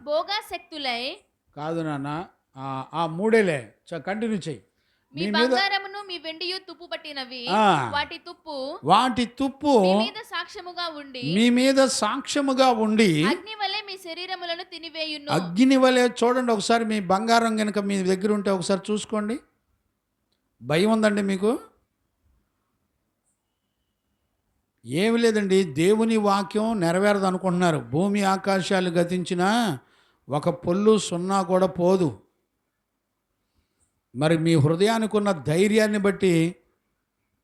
భోగాసక్తులై, కాదు నాన్న మూడేలే, కంటిన్యూ చెయ్యి. మీ బంగారమును మీ వెండియు తుప్పు పట్టినవి, వాటి తుప్పు మీ మీద సాక్ష్యముగా ఉండి అగ్ని వలె మీ శరీరములను తినివేయును. అగ్ని వలె. చూడండి ఒకసారి, మీ బంగారం కనుక మీ దగ్గర ఉంటే ఒకసారి చూసుకోండి. భయం ఉందండి మీకు? ఏమి లేదండి, దేవుని వాక్యం నెరవేరదు అనుకుంటున్నారు. భూమి ఆకాశాలు గతించినా ఒక పొల్లు సున్నా కూడా పోదు. మరి మీ హృదయానికి ఉన్న ధైర్యాన్ని బట్టి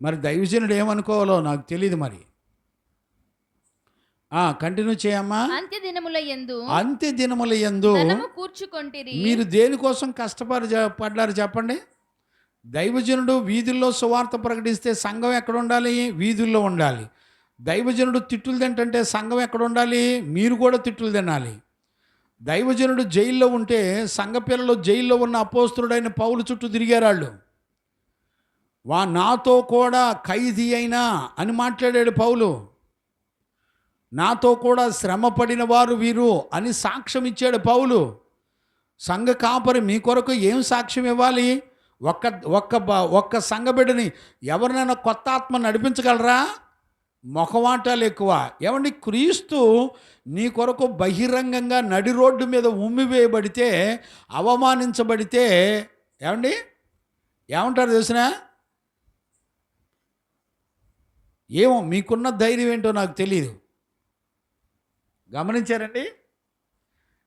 మరి దైవజనుడు ఏమనుకోవాలో నాకు తెలియదు. మరి కంటిన్యూ చేయమ్మా. అంత్య దినముల యందు కూర్చుకొంటిరి. మీరు దేనికోసం కష్టపడ్డారు చెప్పండి? దైవజనుడు వీధుల్లో సువార్త ప్రకటిస్తే సంఘం ఎక్కడ ఉండాలి? వీధుల్లో ఉండాలి. దైవజనుడు తిట్టులు తింటుంటే సంఘం ఎక్కడ ఉండాలి? మీరు కూడా తిట్టులు తినాలి. దైవజనుడు జైల్లో ఉంటే సంఘ పిల్లలు జైల్లో ఉన్న అపోస్తలుడైన పౌలు చుట్టూ తిరిగారు. వాళ్ళు నాతో కూడా ఖైదీ అయినా అని మాట్లాడాడు పౌలు. నాతో కూడా శ్రమ పడిన వారు వీరు అని సాక్ష్యం ఇచ్చాడు పౌలు. సంఘ కాపరి మీ కొరకు ఏం సాక్ష్యం ఇవ్వాలి? ఒక్క సంఘ బిడ్డని ఎవరినైనా కొత్త ఆత్మ నడిపించగలరా? మొఖమాటాలు ఎక్కువ. ఏమండి, క్రీస్తు నీ కొరకు బహిరంగంగా నడి రోడ్డు మీద ఉమ్మివేయబడితే, అవమానించబడితే ఏమంటారు తెలిసినా? ఏమో మీకున్న ధైర్యం ఏంటో నాకు తెలియదు. గమనించారండి?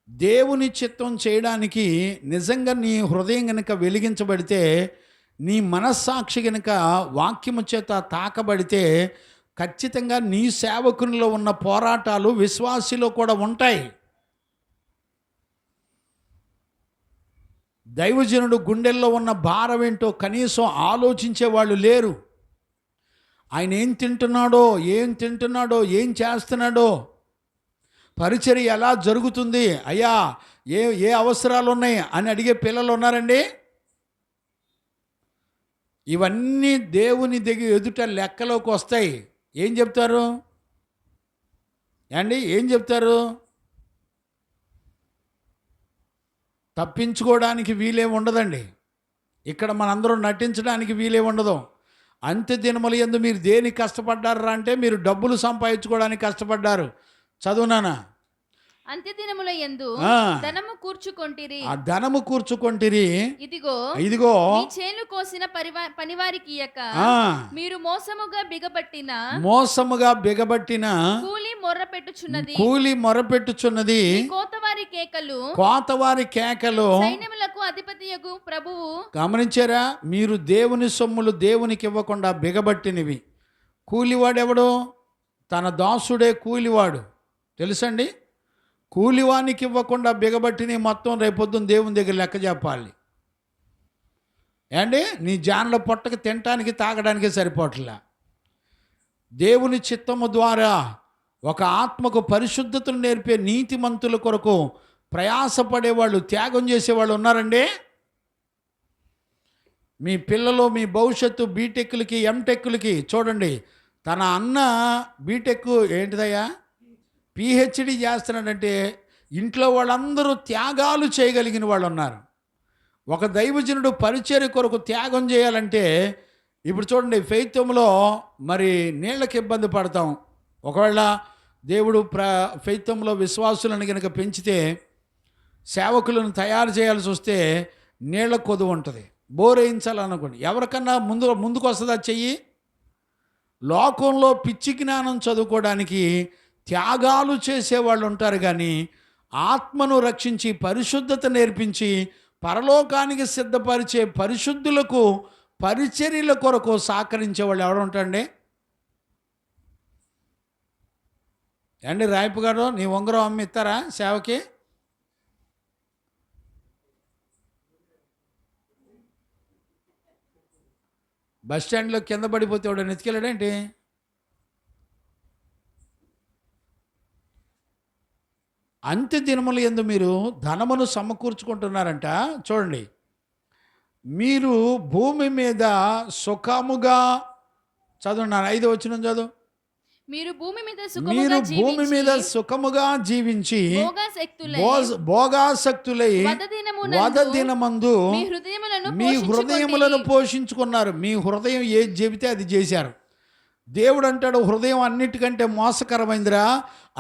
దేవుని చిత్తం చేయడానికి నిజంగా నీ హృదయం కనుక వెలిగించబడితే, నీ మనస్సాక్షి కనుక వాక్యము చేత తాకబడితే, ఖచ్చితంగా నీ సేవకునిలో ఉన్న పోరాటాలు విశ్వాసిలో కూడా ఉంటాయి. దైవజనుడు గుండెల్లో ఉన్న భారం ఏంటో కనీసం ఆలోచించే వాళ్ళు లేరు. ఆయన ఏం తింటున్నాడో, ఏం చేస్తున్నాడో, పరిచర్య ఎలా జరుగుతుంది, అయ్యా ఏ అవసరాలు ఉన్నాయి అని అడిగే పిల్లలు ఉన్నారండి. ఇవన్నీ దేవుని దగ్గర ఎదుట లెక్కలోకి వస్తాయి. ఏం చెప్తారు ఏం చెప్తారు? తప్పించుకోవడానికి వీలే ఉండదండి. ఇక్కడ మనందరం నటించడానికి వీలే ఉండదు. అంత్య దినముల యందు మీరు దేనికి కష్టపడ్డారా అంటే, మీరు డబ్బులు సంపాదించుకోవడానికి కష్టపడ్డారు. చదువునానా? అంత్యదినముల యందు ధనము కూర్చుకొంటిరి. ఇదిగో మీ చేలు కోసిన పనివారికి ఇయ్యక మీరు మోసముగా బిగబట్టిన కూలి కూలి మొరపెట్టుచున్నది కోతవారి కేకలు సైన్యములకు అధిపతియగు ప్రభువు. గమనించారా? మీరు దేవుని సొమ్ములు దేవునికి ఇవ్వకుండా బిగబట్టినవి. కూలివాడెవడు? తన దాసుడే కూలివాడు. తెలుసండి? కూలివానికి ఇవ్వకుండా బిగబట్టిని మొత్తం రేపొద్దున దేవుని దగ్గర లెక్క చెప్పాలి. ఏండి, నీ జానల పొట్టకి తినటానికి తాగడానికి సరిపోట్లా. దేవుని చిత్తము ద్వారా ఒక ఆత్మకు పరిశుద్ధతను నేర్పే నీతిమంతుల కొరకు ప్రయాసపడేవాళ్ళు, త్యాగం చేసేవాళ్ళు ఉన్నారండి. మీ పిల్లలు, మీ భవిష్యత్తు బీటెక్లకి, ఎంటెక్లకి చూడండి. తన అన్న బీటెక్ ఏంటిదయ్యా, పిహెచ్డి చేస్తున్నాడంటే ఇంట్లో వాళ్ళందరూ త్యాగాలు చేయగలిగిన వాళ్ళు ఉన్నారు. ఒక దైవజనుడు పరిచర్య కొరకు త్యాగం చేయాలంటే ఇప్పుడు చూడండి, ఫెయిత్తంలో మరి నీళ్ళకి ఇబ్బంది పడతాం. ఒకవేళ దేవుడు ఫెయిత్తంలో విశ్వాసులను కనుక పెంచితే సేవకులను తయారు చేయాల్సి వస్తే నీళ్ళ కొదువు ఉంటుంది. బోర్ వేయించాలనుకోండి, ఎవరికన్నా ముందుకు వస్తుందా చెయ్యి? లోకంలో పిచ్చి జ్ఞానం చదువుకోవడానికి త్యాగాలు చేసేవాళ్ళు ఉంటారు, కానీ ఆత్మను రక్షించి పరిశుద్ధత నేర్పించి పరలోకానికి సిద్ధపరిచే పరిశుద్ధులకు పరిచర్యల కొరకు సహకరించే వాళ్ళు ఎవరు ఉంటారండి? అండి రాయపు గారు, నీ ఉంగరం అమ్మి ఇస్తారా సేవకి? బస్ స్టాండ్లో కింద పడిపోతే వాడు నెత్తికెళ్ళాడేంటి? అంత్య దినముల యందు మీరు ధనమును సమకూర్చుకుంటున్నారంట. చూడండి, మీరు భూమి మీద సుఖముగా, చదువున్నాను 5వ వచనం చదువు. మీరు భూమి మీద సుఖముగా జీవించి భోగాసక్తులై వదదినమందు మీ హృదయములను పోషించుకున్నారు. మీ హృదయం ఏది చెబితే అది చేశారు. దేవుడు అంటాడు, హృదయం అన్నిటికంటే మోసకరమైందిరా,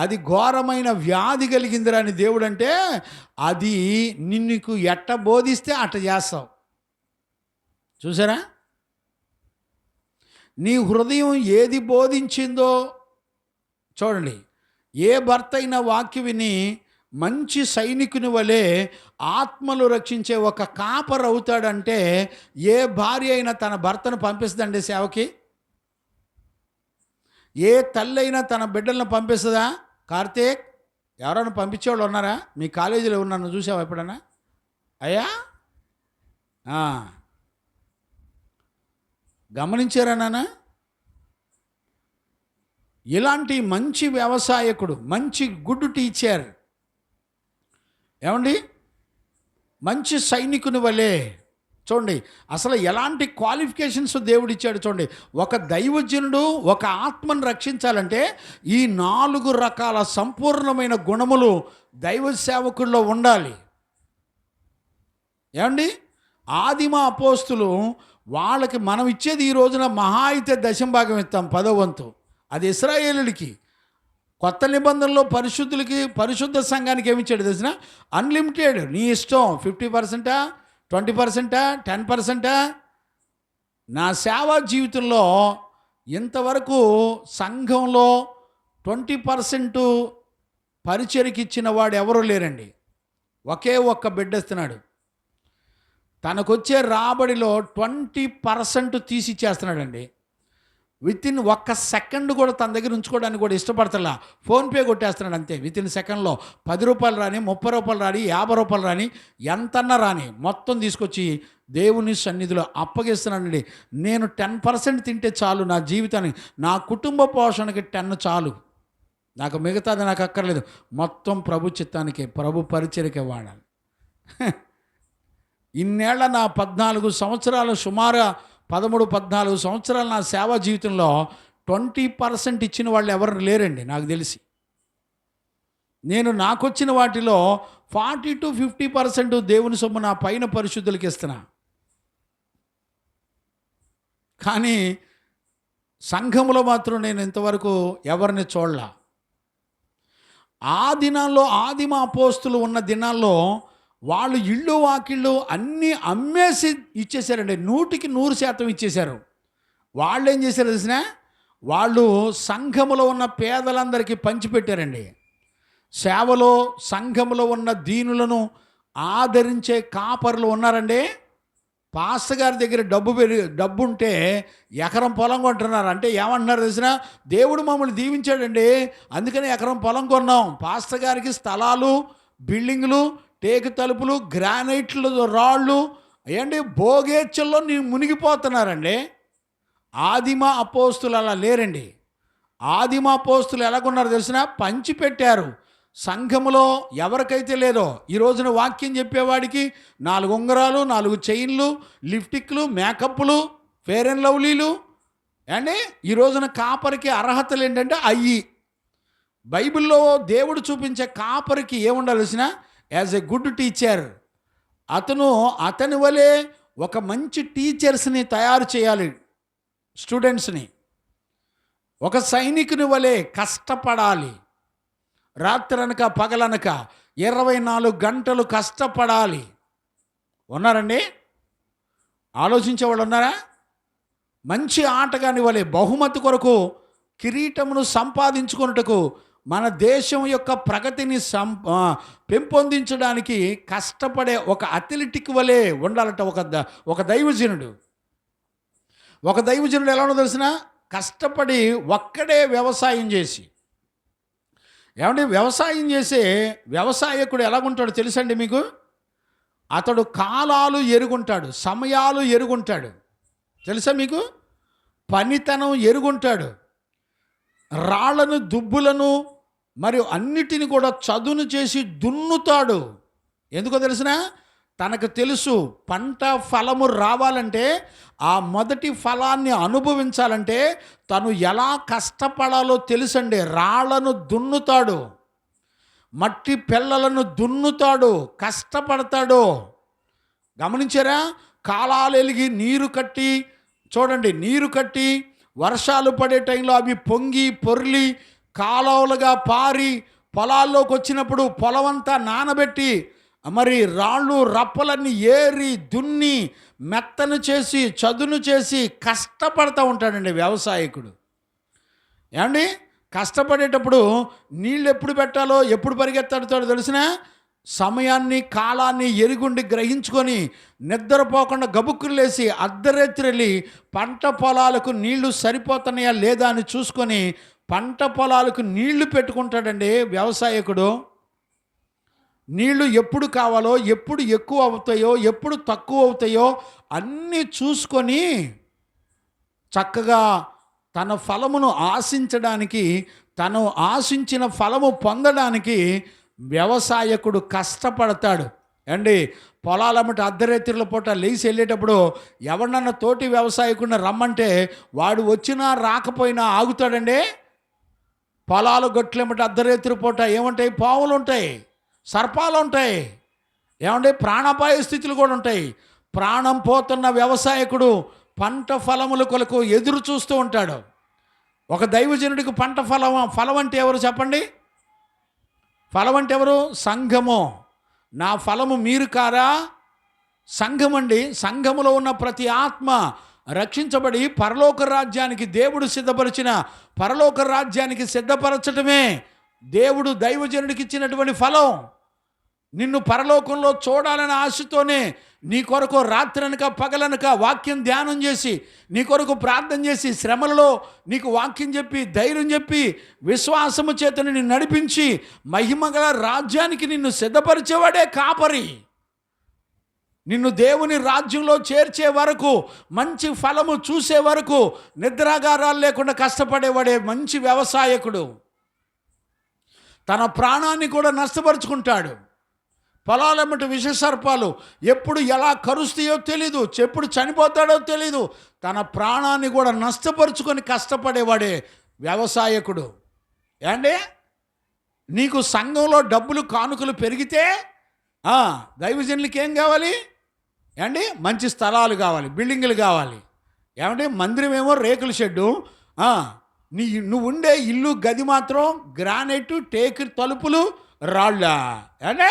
అది ఘోరమైన వ్యాధి కలిగిందిరా అని దేవుడు అంటే, అది నిన్నుకు ఎట్ట బోధిస్తే అట్ట చేస్తావు. చూసారా? నీ హృదయం ఏది బోధించిందో చూడండి. ఏ భర్త అయినా వాక్యం విని మంచి సైనికుని వలె ఆత్మలు రక్షించే ఒక కాపర్ అవుతాడంటే, ఏ భార్య అయినా తన భర్తను పంపిస్తుందండి సేవకి? ఏ తల్లి అయినా తన బిడ్డలను పంపిస్తుందా? కార్తీక్, ఎవరైనా పంపించేవాళ్ళు ఉన్నారా? మీ కాలేజీలో ఉన్నాను, చూసావా ఎప్పుడన్నా? అయ్యా గమనించారా నాన్న? ఇలాంటి మంచి వ్యవసాయకుడు, మంచి గుడ్ టీచర్, ఏమండి, మంచి సైనికుని వలె చూడండి, అసలు ఎలాంటి క్వాలిఫికేషన్స్ దేవుడు ఇచ్చాడు చూడండి. ఒక దైవజనుడు ఒక ఆత్మను రక్షించాలంటే ఈ 4 రకాల సంపూర్ణమైన గుణములు దైవ సేవకుల్లో ఉండాలి. ఏమండి, ఆదిమ అపోస్తులు వాళ్ళకి మనం ఇచ్చేది ఈ రోజున మహా అయితే 10వ భాగం ఇస్తాం, 10వ వంతు. అది ఇశ్రాయేలుడికి. కొత్త నిబంధనలో పరిశుద్ధులకి, పరిశుద్ధ సంఘానికి ఏమిచ్చాడు తెలిసిన? అన్లిమిటెడ్. నీ ఇష్టం, 50%, 20%, 10%. నా సేవా జీవితంలో ఇంతవరకు సంఘంలో 20% పరిచర్యకి ఇచ్చిన వాడు ఎవరూ లేరండి. ఒకే ఒక్క బిడ్డస్తున్నాడు. తనకొచ్చే రాబడిలో 20% తీసి ఇచ్చేస్తున్నాడండి. వితిన్ 1 సెకండ్ కూడా తన దగ్గర ఉంచుకోవడానికి కూడా ఇష్టపడతలా. ఫోన్పే కొట్టేస్తున్నాడు అంతే. వితిన్ సెకండ్లో 10 రూపాయలు రాని, 30 రూపాయలు రాని, 50 రూపాయలు రాని, ఎంతన్నా రాని మొత్తం తీసుకొచ్చి దేవుని సన్నిధిలో అప్పగిస్తున్నానండి. నేను 10% తింటే చాలు నా జీవితానికి, నా కుటుంబ పోషణకి 10 చాలు, నాకు మిగతాది నాకు అక్కర్లేదు. మొత్తం ప్రభు చిత్తానికి, ప్రభు పరిచర్యకే వాడాలి. ఇన్నేళ్ల నా 14 సంవత్సరాలు, సుమారు 13-14 సంవత్సరాలు నా సేవా జీవితంలో 20% ఇచ్చిన వాళ్ళు ఎవరు లేరండి నాకు తెలిసి. నేను నాకొచ్చిన వాటిలో 40-50% దేవుని సొమ్ము నా పైన పరిశుద్ధులకి ఇస్తున్నా. కానీ సంఘములో మాత్రం నేను ఇంతవరకు ఎవరిని చూడలా. ఆ దినాల్లో, ఆదిమ అపోస్తులు ఉన్న దినాల్లో వాళ్ళు ఇళ్ళు వాకిళ్ళు అన్నీ అమ్మేసి ఇచ్చేశారండి. 100% ఇచ్చేశారు. వాళ్ళు ఏం చేశారు తెలిసిన? వాళ్ళు సంఘములో ఉన్న పేదలందరికీ పంచిపెట్టారండి. సేవలో సంఘములో ఉన్న దీనులను ఆదరించే కాపరులు ఉన్నారండి. పాస్టర్ గారి దగ్గర డబ్బు ఉంటే ఎకరం పొలం కొంటున్నారు. అంటే ఏమంటున్నారు తెలిసిన, దేవుడు మమ్మల్ని దీవించాడండి, అందుకని ఎకరం పొలం కొన్నాం. పాస్టర్ గారికి స్థలాలు, బిల్డింగులు, టేకు తలుపులు, గ్రానైట్లు, రాళ్ళు ఏంటి భోగేచ్చల్లో మునిగిపోతున్నారండి. ఆదిమ అపోస్తులు అలా లేరండి. ఆదిమ అపోస్తులు ఎలాగున్నారు తెలిసిన, పంచిపెట్టారు. సంఘములో ఎవరికైతే లేదో, ఈ రోజున వాక్యం చెప్పేవాడికి 4 ఉంగరాలు, 4 చైన్లు, లిప్టిక్లు, మేకప్లు, ఫేర్ అండ్ లవ్లీలు అండి. ఈ రోజున కాపరికి అర్హతలు ఏంటంటే అయ్యి. బైబిల్లో దేవుడు చూపించే కాపరికి ఏముండాల్సిన, యాజ్ ఎ గుడ్ టీచర్, అతని వలె ఒక మంచి టీచర్స్ని తయారు చేయాలి, స్టూడెంట్స్ని. ఒక సైనికుని వలె కష్టపడాలి, రాత్రనక పగలనక 24 గంటలు కష్టపడాలి. ఉన్నారండి? ఆలోచించేవాళ్ళు ఉన్నారా? మంచి ఆటగాని వలె బహుమతి కొరకు కిరీటమును సంపాదించుకొనుటకు, మన దేశం యొక్క ప్రగతిని పెంపొందించడానికి కష్టపడే ఒక అథ్లెటిక్ వలె ఉండాలట ఒక దైవజనుడు. ఒక దైవజనుడు ఎలా ఉన్నో తెలిసిన, కష్టపడి ఒక్కడే వ్యవసాయం చేసి, ఏమంటే వ్యవసాయం చేసే వ్యవసాయకుడు ఎలాగుంటాడు తెలుసండి మీకు? అతడు కాలాలు ఎరుగుంటాడు, సమయాలు ఎరుగుంటాడు. తెలుసా మీకు? పనితనం ఎరుగుంటాడు. రాళ్లను, దుబ్బులను మరియు అన్నిటిని కూడా చదును చేసి దున్నుతాడు. ఎందుకో తెలిసిన, తనకు తెలుసు పంట ఫలము రావాలంటే, ఆ మొదటి ఫలాన్ని అనుభవించాలంటే తను ఎలా కష్టపడాలో తెలుసండి. రాళ్లను దున్నుతాడు, మట్టి పెళ్ళలను దున్నుతాడు, కష్టపడతాడు. గమనించారా? కాలాలు ఎలిగి నీరు కట్టి, చూడండి, నీరు కట్టి వర్షాలు పడే టైంలో అవి పొంగి పొర్లి కాలువలుగా పారి పొలాల్లోకి వచ్చినప్పుడు పొలమంతా నానబెట్టి, మరి రాళ్ళు రప్పలన్నీ ఏరి దున్ని మెత్తను చేసి చదును చేసి కష్టపడతా ఉంటాడండి వ్యవసాయకుడు. ఏమండి? కష్టపడేటప్పుడు నీళ్ళు ఎప్పుడు పెట్టాలో, ఎప్పుడు పరిగెత్తాడుతాడో తెలిసిన, సమయాన్ని కాలాన్ని ఎరుగుండి గ్రహించుకొని నిద్రపోకుండా గబుక్కులు లేసి అర్ధరాత్రి పంట పొలాలకు నీళ్లు సరిపోతున్నాయా లేదా అని చూసుకొని పంట పొలాలకు నీళ్లు పెట్టుకుంటాడండి వ్యవసాయకుడు. నీళ్లు ఎప్పుడు కావాలో, ఎప్పుడు ఎక్కువ అవుతాయో, ఎప్పుడు తక్కువ అవుతాయో అన్నీ చూసుకొని చక్కగా తన ఫలమును ఆశించడానికి, తను ఆశించిన ఫలము పొందడానికి వ్యవసాయకుడు కష్టపడతాడు అండి. పొలాలమ్మట అర్ధరాత్రుల పూట లేచి వెళ్ళేటప్పుడు ఎవరినన్నా తోటి వ్యవసాయకుడిని రమ్మంటే వాడు వచ్చినా రాకపోయినా ఆగుతాడండి. పొలాలు గొట్లమ్మట అర్ధరాత్రి పూట ఏముంటాయి? పావులు ఉంటాయి, సర్పాలు ఉంటాయి, ఏమంటే ప్రాణాపాయ స్థితులు కూడా ఉంటాయి. ప్రాణం పోతున్న వ్యవసాయకుడు పంట ఫలముల కొరకు ఎదురు చూస్తూ ఉంటాడు. ఒక దైవజనుడికి పంట ఫలం అంటే ఎవరు చెప్పండి? ఫలం అంటే ఎవరు? సంఘము. నా ఫలము మీరు కారా? సంఘం అండి. సంఘములో ఉన్న ప్రతి ఆత్మ రక్షించబడి పరలోక రాజ్యానికి, దేవుడు సిద్ధపరిచిన పరలోక రాజ్యానికి సిద్ధపరచటమే దేవుడు దైవజనుడికి ఇచ్చినటువంటి ఫలం. నిన్ను పరలోకంలో చూడాలనే ఆశతోనే నీ కొరకు రాత్రనక పగలనక వాక్యం ధ్యానం చేసి, నీ కొరకు ప్రార్థన చేసి, శ్రమలలో నీకు వాక్యం చెప్పి, ధైర్యం చెప్పి, విశ్వాసము చేత నిన్ను నడిపించి మహిమగల రాజ్యానికి నిన్ను సిద్ధపరిచేవాడే కాపరి. నిన్ను దేవుని రాజ్యంలో చేర్చే వరకు, మంచి ఫలము చూసే వరకు నిద్రాగారాలు లేకుండా కష్టపడేవాడే మంచి వ్యవసాయకుడు. తన ప్రాణాన్ని కూడా నష్టపరుచుకుంటాడు. పొలాలమ్మటి విషసర్పాలు ఎప్పుడు ఎలా కరుస్తాయో తెలీదు, ఎప్పుడు చనిపోతాడో తెలీదు. తన ప్రాణాన్ని కూడా నష్టపరుచుకొని కష్టపడేవాడే వ్యవసాయకుడు. ఏండి? నీకు సంఘంలో డబ్బులు కానుకలు పెరిగితే దైవజనులకి ఏం కావాలి? ఏండి? మంచి స్థలాలు కావాలి, బిల్డింగులు కావాలి. ఏమంటే మందిరం ఏమో రేకుల షెడ్డు, నువ్వు ఉండే ఇల్లు గది మాత్రం గ్రానైట్, టేకు తలుపులు, రాళ్ళ. అంటే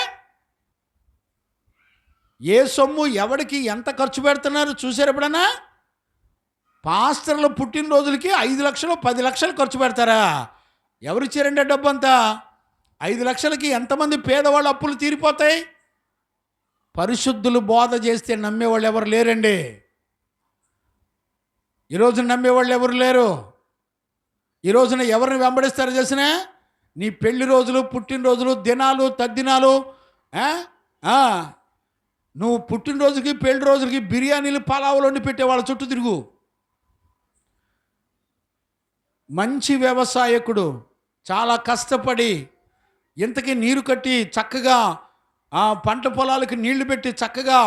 ఏ సొమ్ము ఎవడికి ఎంత ఖర్చు పెడుతున్నారు చూసారు ఎప్పుడన్నా? పాస్టర్ల పుట్టినరోజులకి 5 లక్షలు 10 లక్షలు ఖర్చు పెడతారా? ఎవరిచ్చారండి డబ్బు అంతా? 5 లక్షలకి ఎంతమంది పేదవాళ్ళు అప్పులు తీరిపోతాయి? పరిశుద్ధులు బోధ చేస్తే నమ్మేవాళ్ళు ఎవరు లేరండి. ఈరోజు నమ్మేవాళ్ళు ఎవరు లేరు. ఈ రోజున ఎవరిని వెంబడిస్తారో తెలిసిన? నీ పెళ్లి రోజులు, పుట్టినరోజులు, దినాలు, తద్దినాలు. నువ్వు పుట్టినరోజుకి పెళ్లి రోజులకి బిర్యానీలు, పలావులు వండి పెట్టే వాళ్ళ చుట్టూ తిరుగు. మంచి వ్యవసాయకుడు చాలా కష్టపడి ఇంతకీ నీరు కట్టి చక్కగా ఆ పంట పొలాలకు నీళ్లు పెట్టి చక్కగా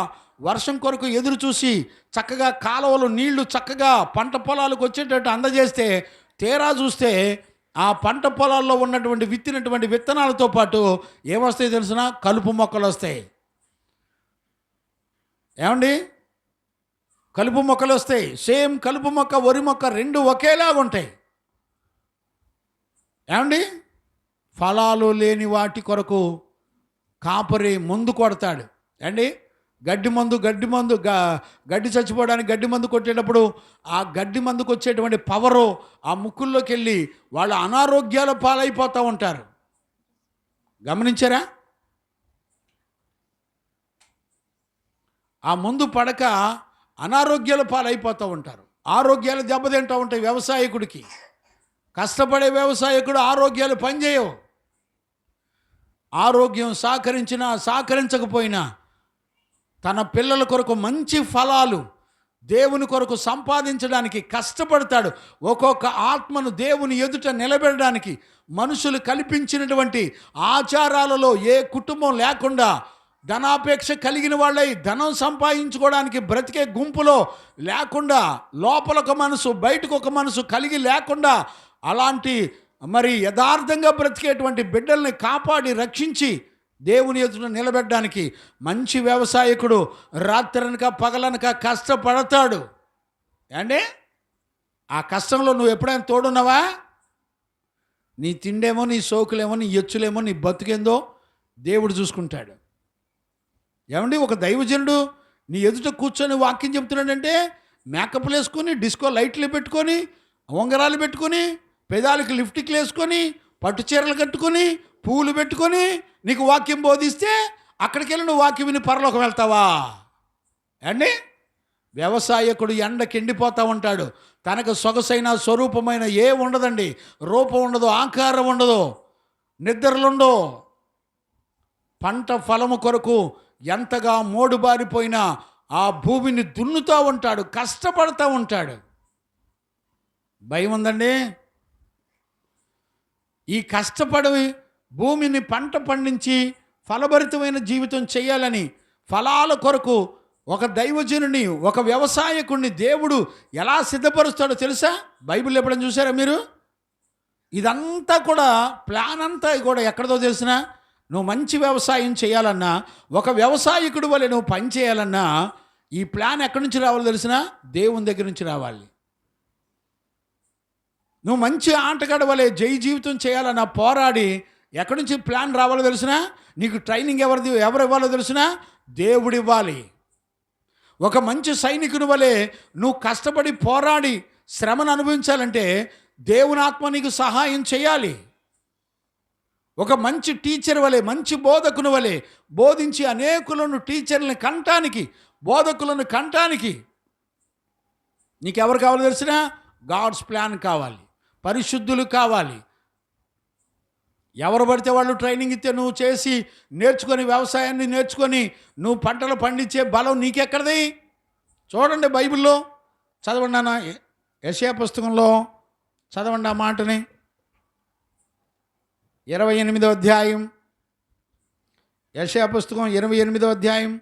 వర్షం కొరకు ఎదురు చూసి చక్కగా కాలువలు నీళ్లు చక్కగా పంట పొలాలకు వచ్చేటట్టు అందజేస్తే తీరా చూస్తే ఆ పంట పొలాల్లో ఉన్నటువంటి విత్తినటువంటి విత్తనాలతో పాటు ఏమొస్తాయి తెలుసిన? కలుపు మొక్కలు వస్తాయి. ఏమండి? కలుపు మొక్కలు వస్తాయి. సేమ్ కలుపు మొక్క, వరి మొక్క రెండు ఒకేలాగా ఉంటాయి. ఏమండి? ఫలాలు లేని వాటి కొరకు కాపరి మందు కొడతాడు. అండి, గడ్డి మందు గడ్డి చచ్చిపోవడానికి గడ్డి మందు కొట్టేటప్పుడు ఆ గడ్డి మందుకు వచ్చేటువంటి పవరు ఆ ముక్కుల్లోకి వెళ్ళి వాళ్ళు అనారోగ్యాల పాలైపోతూ ఉంటారు. గమనించారా? ఆ మందు పడక అనారోగ్యాల పాలైపోతూ ఉంటారు. ఆరోగ్యాలు దెబ్బతింటూ ఉంటాయి. వ్యవసాయకుడికి, కష్టపడే వ్యవసాయకుడు ఆరోగ్యాలు పనిచేయవు. ఆరోగ్యం సహకరించినా సహకరించకపోయినా తన పిల్లల కొరకు మంచి ఫలాలు దేవుని కొరకు సంపాదించడానికి కష్టపడతాడు. ఒక్కొక్క ఆత్మను దేవుని ఎదుట నిలబెట్టడానికి మనుషులు కల్పించినటువంటి ఆచారాలలో ఏ కుటుంబం లేకుండా ధనాపేక్ష కలిగిన వాళ్ళై ధనం సంపాదించుకోవడానికి బ్రతికే గుంపులో లేకుండా, లోపల ఒక మనసు బయటకు ఒక మనసు కలిగి లేకుండా అలాంటి మరి యథార్థంగా బ్రతికేటువంటి బిడ్డల్ని కాపాడి రక్షించి దేవుని ఎదుట నిలబెట్టడానికి మంచి వ్యవసాయకుడు రాత్రనక పగలనక కష్టపడతాడు. అంటే ఆ కష్టంలో నువ్వు ఎప్పుడైనా తోడున్నావా? నీ తిండేమో, నీ సోకులేమో, నీ ఎచ్చులేమో, నీ బతుకేందో దేవుడు చూసుకుంటాడు. ఏమండి? ఒక దైవజనుడు నీ ఎదుట కూర్చొని వాక్యం చెప్తున్నాడంటే మేకప్లు వేసుకొని, డిస్కో లైట్లు పెట్టుకొని, ఉంగరాలు పెట్టుకొని, పెదాలకి లిప్స్టిక్లు వేసుకొని, పట్టు చీరలు కట్టుకొని, పూలు పెట్టుకొని నీకు వాక్యం బోధిస్తే అక్కడికి వెళ్ళి నువ్వు వాక్యం విని పరలోకం వెళ్తావా? అండి, వ్యవసాయకుడు ఎండకి ఎండిపోతూ ఉంటాడు. తనకు సొగసైన స్వరూపమైన ఏ ఉండదండి. రూపం ఉండదు, ఆకారం ఉండదు, నిద్రలుండవు. పంట ఫలము కొరకు ఎంతగా మోడుబారిపోయినా ఆ భూమిని దున్నుతూ ఉంటాడు, కష్టపడుతూ ఉంటాడు. భయం ఉందండి? ఈ కష్టపడి భూమిని పంట పండించి ఫలభరితమైన జీవితం చేయాలని ఫలాల కొరకు ఒక దైవజనుని, ఒక వ్యవసాయకుడిని దేవుడు ఎలా సిద్ధపరుస్తాడో తెలుసా? బైబిల్ ఎప్పుడైనా చూసారా మీరు? ఇదంతా కూడా ప్లాన్ అంతా కూడా ఎక్కడదో తెలిసినా, నువ్వు మంచి వ్యవసాయం చేయాలన్నా, ఒక వ్యవసాయకుడు వలె నువ్వు పని చేయాలన్నా ఈ ప్లాన్ ఎక్కడి నుంచి రావాలో తెలిసినా? దేవుని దగ్గర నుంచి రావాలి. నువ్వు మంచి ఆటగాడు వలె జై జీవితం చేయాలన్నా పోరాడి ఎక్కడి నుంచి ప్లాన్ రావాలో తెలిసినా? నీకు ట్రైనింగ్ ఎవరు ఇవ్వాలో తెలిసినా? దేవుడు ఇవ్వాలి. ఒక మంచి సైనికుని వలె నువ్వు కష్టపడి పోరాడి శ్రమను అనుభవించాలంటే దేవుని ఆత్మ నీకు సహాయం చేయాలి. ఒక మంచి టీచర్ వలె, మంచి బోధకుని వలె బోధించి అనేకులను టీచర్లను కంటానికి, బోధకులను కంటానికి నీకెవరు కావాలో తెలిసినా? గాడ్స్ ప్లాన్ కావాలి, పరిశుద్ధులు కావాలి. ఎవరు పడితే వాళ్ళు ట్రైనింగ్ ఇస్తే నువ్వు చేసి నేర్చుకొని, వ్యవసాయాన్ని నేర్చుకొని నువ్వు పంటలు పండించే బలం నీకెక్కడిది? చూడండి, బైబిల్లో చదవండి అన్న, యెషయా పుస్తకంలో చదవండి ఆ మాటని. 28వ అధ్యాయం, యెషయా పుస్తకం 28వ అధ్యాయం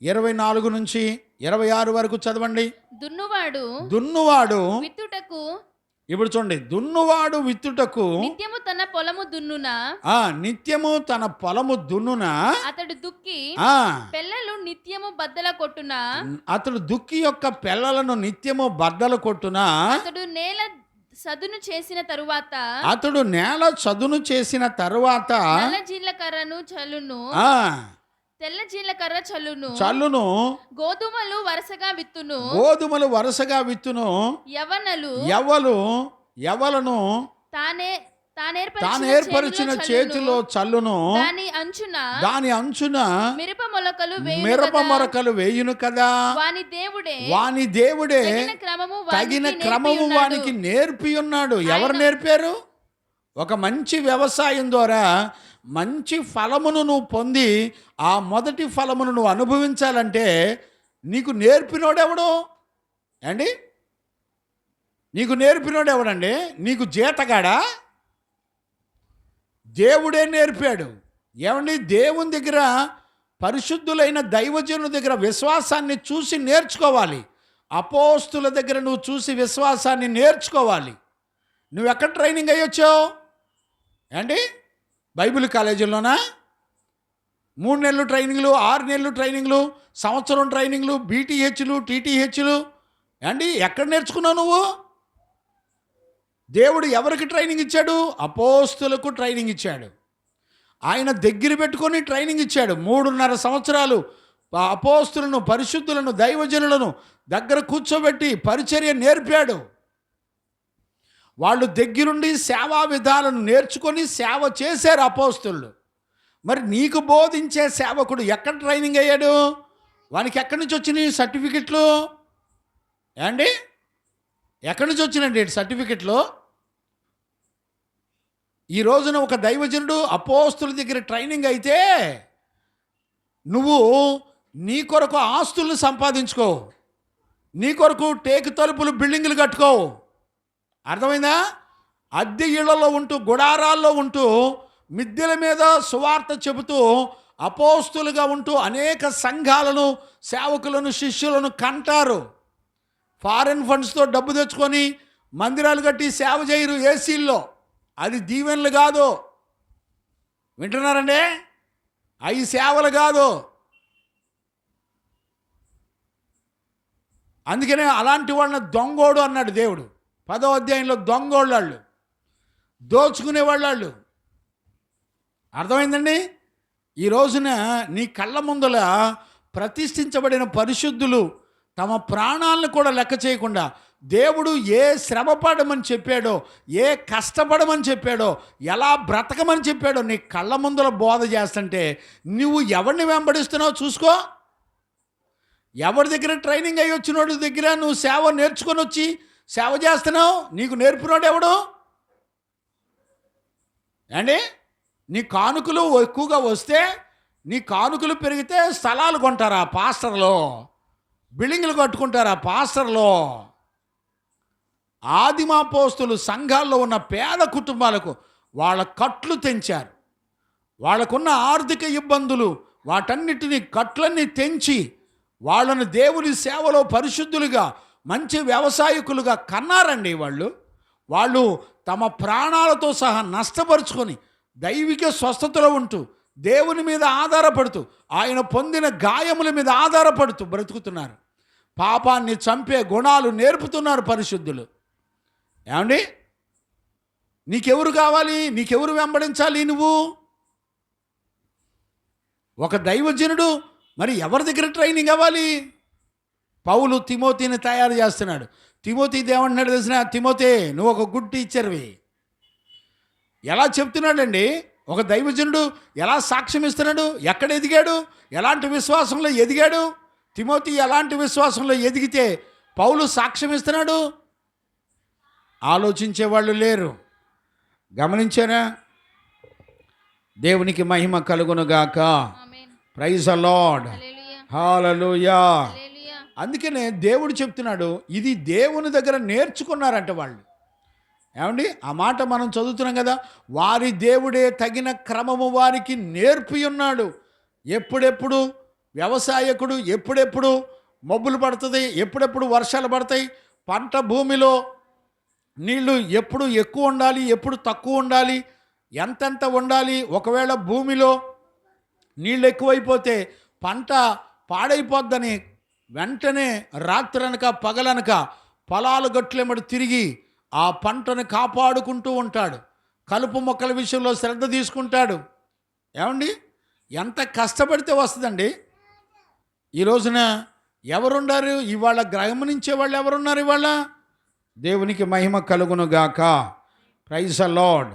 24 నుంచి 26 వరకు చదవండి. దున్నువాడు విత్తుటకు, ఇప్పుడు చూడండి, దున్నువాడు విత్తుటకు నిత్యము తన పొలము దున్నునా, నిత్యము తన పొలము దున్నునా, అతడు దుక్కి పెళ్ళలు నిత్యము బద్దల కొట్టునా, అతడు దుక్కి యొక్క పెళ్ళలను నిత్యము బద్దలు కొట్టునా, అతడు నేల సదును చేసిన తరువాత, నల్ల జీలకర్రను చల్లును, తెల్ల జీలకర్ర చల్లును, గోధుమలు వరుసగా విత్తును, యవలను తానేర్పరిచిన చేతిలో చల్లును, దాని అంచున మిరప మొలకలు వేయును కదా. వాని దేవుడే తగిన క్రమము వానికి నేర్పి ఉన్నాడు. ఎవరు నేర్పారు? ఒక మంచి వ్యవసాయం ద్వారా మంచి ఫలమును నువ్వు పొంది ఆ మొదటి ఫలమును నువ్వు అనుభవించాలంటే నీకు నేర్పినోడెవడు అండి? నీకు నేర్పినోడెవడండి? నీకు జీతగాడా? దేవుడే నేర్పాడు. ఏమండి, దేవుని దగ్గర, పరిశుద్ధులైన దైవజనుల దగ్గర విశ్వాసాన్ని చూసి నేర్చుకోవాలి. అపోస్తుల దగ్గర నువ్వు చూసి విశ్వాసాన్ని నేర్చుకోవాలి. నువ్వు ఎక్కడ ట్రైనింగ్ అయ్యొచ్చావు అండి? బైబిల్ కాలేజీలోనా? 3 నెలలు ట్రైనింగ్లు, 6 నెలలు ట్రైనింగ్లు, సంవత్సరం ట్రైనింగ్లు, బీటీహెచ్లు, టీటీహెచ్లు అండి. ఎక్కడ నేర్చుకున్నావు నువ్వు? దేవుడు ఎవరికి ట్రైనింగ్ ఇచ్చాడు? అపోస్తులకు ట్రైనింగ్ ఇచ్చాడు. ఆయన దగ్గర పెట్టుకొని ట్రైనింగ్ ఇచ్చాడు. 3.5 సంవత్సరాలు అపోస్తులను, పరిశుద్ధులను, దైవజనులను దగ్గర కూర్చోబెట్టి పరిచర్య నేర్పాడు. వాళ్ళు దగ్గరుండి సేవా విధాలను నేర్చుకొని సేవ చేశారు అపోస్తులు. మరి నీకు బోధించే సేవకుడు ఎక్కడ ట్రైనింగ్ అయ్యాడు? వానికి ఎక్కడి నుంచి వచ్చినాయి సర్టిఫికెట్లు అండి? ఎక్కడి నుంచి వచ్చినండి సర్టిఫికెట్లు? ఈ రోజున ఒక దైవజనుడు అపోస్తుల దగ్గర ట్రైనింగ్ అయితే నువ్వు నీ కొరకు ఆస్తులను సంపాదించుకో, నీ కొరకు టేకు తలుపులు, బిల్డింగులు కట్టుకో. అర్థమైందా? అద్దె ఇళ్లలో ఉంటూ, గుడారాల్లో ఉంటూ, మిద్దెల మీద సువార్త చెబుతూ, అపోస్తులుగా ఉంటూ అనేక సంఘాలను, సేవకులను, శిష్యులను కంటారు. ఫారెన్ ఫండ్స్తో డబ్బు తెచ్చుకొని మందిరాలు కట్టి సేవ చేయరు ఏసీల్లో. అది దీవెనలు కాదు. వింటున్నారండి? అవి సేవలు కాదు. అందుకనే అలాంటి వాళ్ళని దొంగోడు అన్నాడు దేవుడు 10వ అధ్యాయంలో. దొంగోళ్ళు, దోచుకునేవాళ్ళు. అర్థమైందండి? ఈ రోజున నీ కళ్ళ ముందల ప్రతిష్ఠించబడిన పరిశుద్ధులు తమ ప్రాణాలను కూడా లెక్క చేయకుండా దేవుడు ఏ శ్రమ పడమని చెప్పాడో, ఏ కష్టపడమని చెప్పాడో, ఎలా బ్రతకమని చెప్పాడో నీ కళ్ళ ముందల బోధ చేస్తుంటే నువ్వు ఎవరిని వెంబడిస్తున్నావు చూసుకో. ఎవరి దగ్గర ట్రైనింగ్ అయ్యి వచ్చినోడి దగ్గర నువ్వు సేవ నేర్చుకొని వచ్చి సేవ చేస్తున్నావు. నీకు నేర్పినోడు ఎవడు అండి? నీ కానుకలు ఎక్కువగా వస్తే, నీ కానుకలు పెరిగితే స్థలాలు కొంటారా పాస్టర్లో? బిల్డింగ్లు కట్టుకుంటారా పాస్టర్లో? ఆదిమాపోస్తులు సంఘాల్లో ఉన్న పేద కుటుంబాలకు వాళ్ళ కట్లు తెంచారు. వాళ్ళకున్న ఆర్థిక ఇబ్బందులు, వాటన్నిటినీ కట్లన్నీ తెంచి వాళ్ళను దేవుని సేవలో పరిశుద్ధులుగా, మంచి వ్యవసాయకులుగా కన్నారండి. వాళ్ళు తమ ప్రాణాలతో సహా నష్టపరుచుకొని దైవిక స్వస్థతలో ఉంటూ, దేవుని మీద ఆధారపడుతూ, ఆయన పొందిన గాయముల మీద ఆధారపడుతూ బ్రతుకుతున్నారు. పాపాన్ని చంపే గుణాలు నేర్పుతున్నారు పరిశుద్ధులు. ఏమండి, నీకెవరు కావాలి? నీకెవరు వెంబడించాలి? నువ్వు ఒక దైవజనుడు మరి ఎవరి దగ్గర ట్రైనింగ్ అవ్వాలి? పౌలు తిమోతిని తయారు చేస్తున్నాడు. తిమోతి ఏమంటున్నాడు తెలిసిన? తిమోతి, నువ్వు ఒక గుడ్ టీచర్వి. ఎలా చెప్తున్నాడండి? ఒక దైవజనుడు ఎలా సాక్ష్యం ఇస్తున్నాడు? ఎక్కడ ఎదిగాడు? ఎలాంటి విశ్వాసంలో ఎదిగాడు? తిమోతి ఎలాంటి విశ్వాసంలో ఎదిగితే పౌలు సాక్ష్యం ఇస్తున్నాడు? ఆలోచించేవాళ్ళు లేరు. గమనించారా? దేవునికి మహిమ కలుగునుగాక. Praise the lord. హల్లెలూయా. అందుకనే దేవుడు చెప్తున్నాడు, ఇది దేవుని దగ్గర నేర్చుకున్నారంట వాళ్ళు. ఏమండి, ఆ మాట మనం చదువుతున్నాం కదా, వారి దేవుడే తగిన క్రమము వారికి నేర్పి ఉన్నాడు. ఎప్పుడెప్పుడు వ్యవసాయకుడు, ఎప్పుడెప్పుడు మబ్బులు పడుతుంది, ఎప్పుడెప్పుడు వర్షాలు పడతాయి, పంట భూమిలో నీళ్లు ఎప్పుడు ఎక్కువ ఉండాలి, ఎప్పుడు తక్కువ ఉండాలి, ఎంతెంత ఉండాలి. ఒకవేళ భూమిలో నీళ్ళు ఎక్కువైపోతే పంట పాడైపోద్దని వెంటనే రాత్రనక పగలనక పొలాలు గట్లెమ్మడి తిరిగి ఆ పంటను కాపాడుకుంటూ ఉంటాడు. కలుపు మొక్కల విషయంలో శ్రద్ధ తీసుకుంటాడు. ఏమండి, ఎంత కష్టపడితే వస్తుందండి. ఈ రోజున ఎవరున్నారు ఇవాళ? గమనించే వాళ్ళు ఎవరున్నారు ఇవాళ? దేవునికి మహిమ కలుగును గాక. Praise the Lord.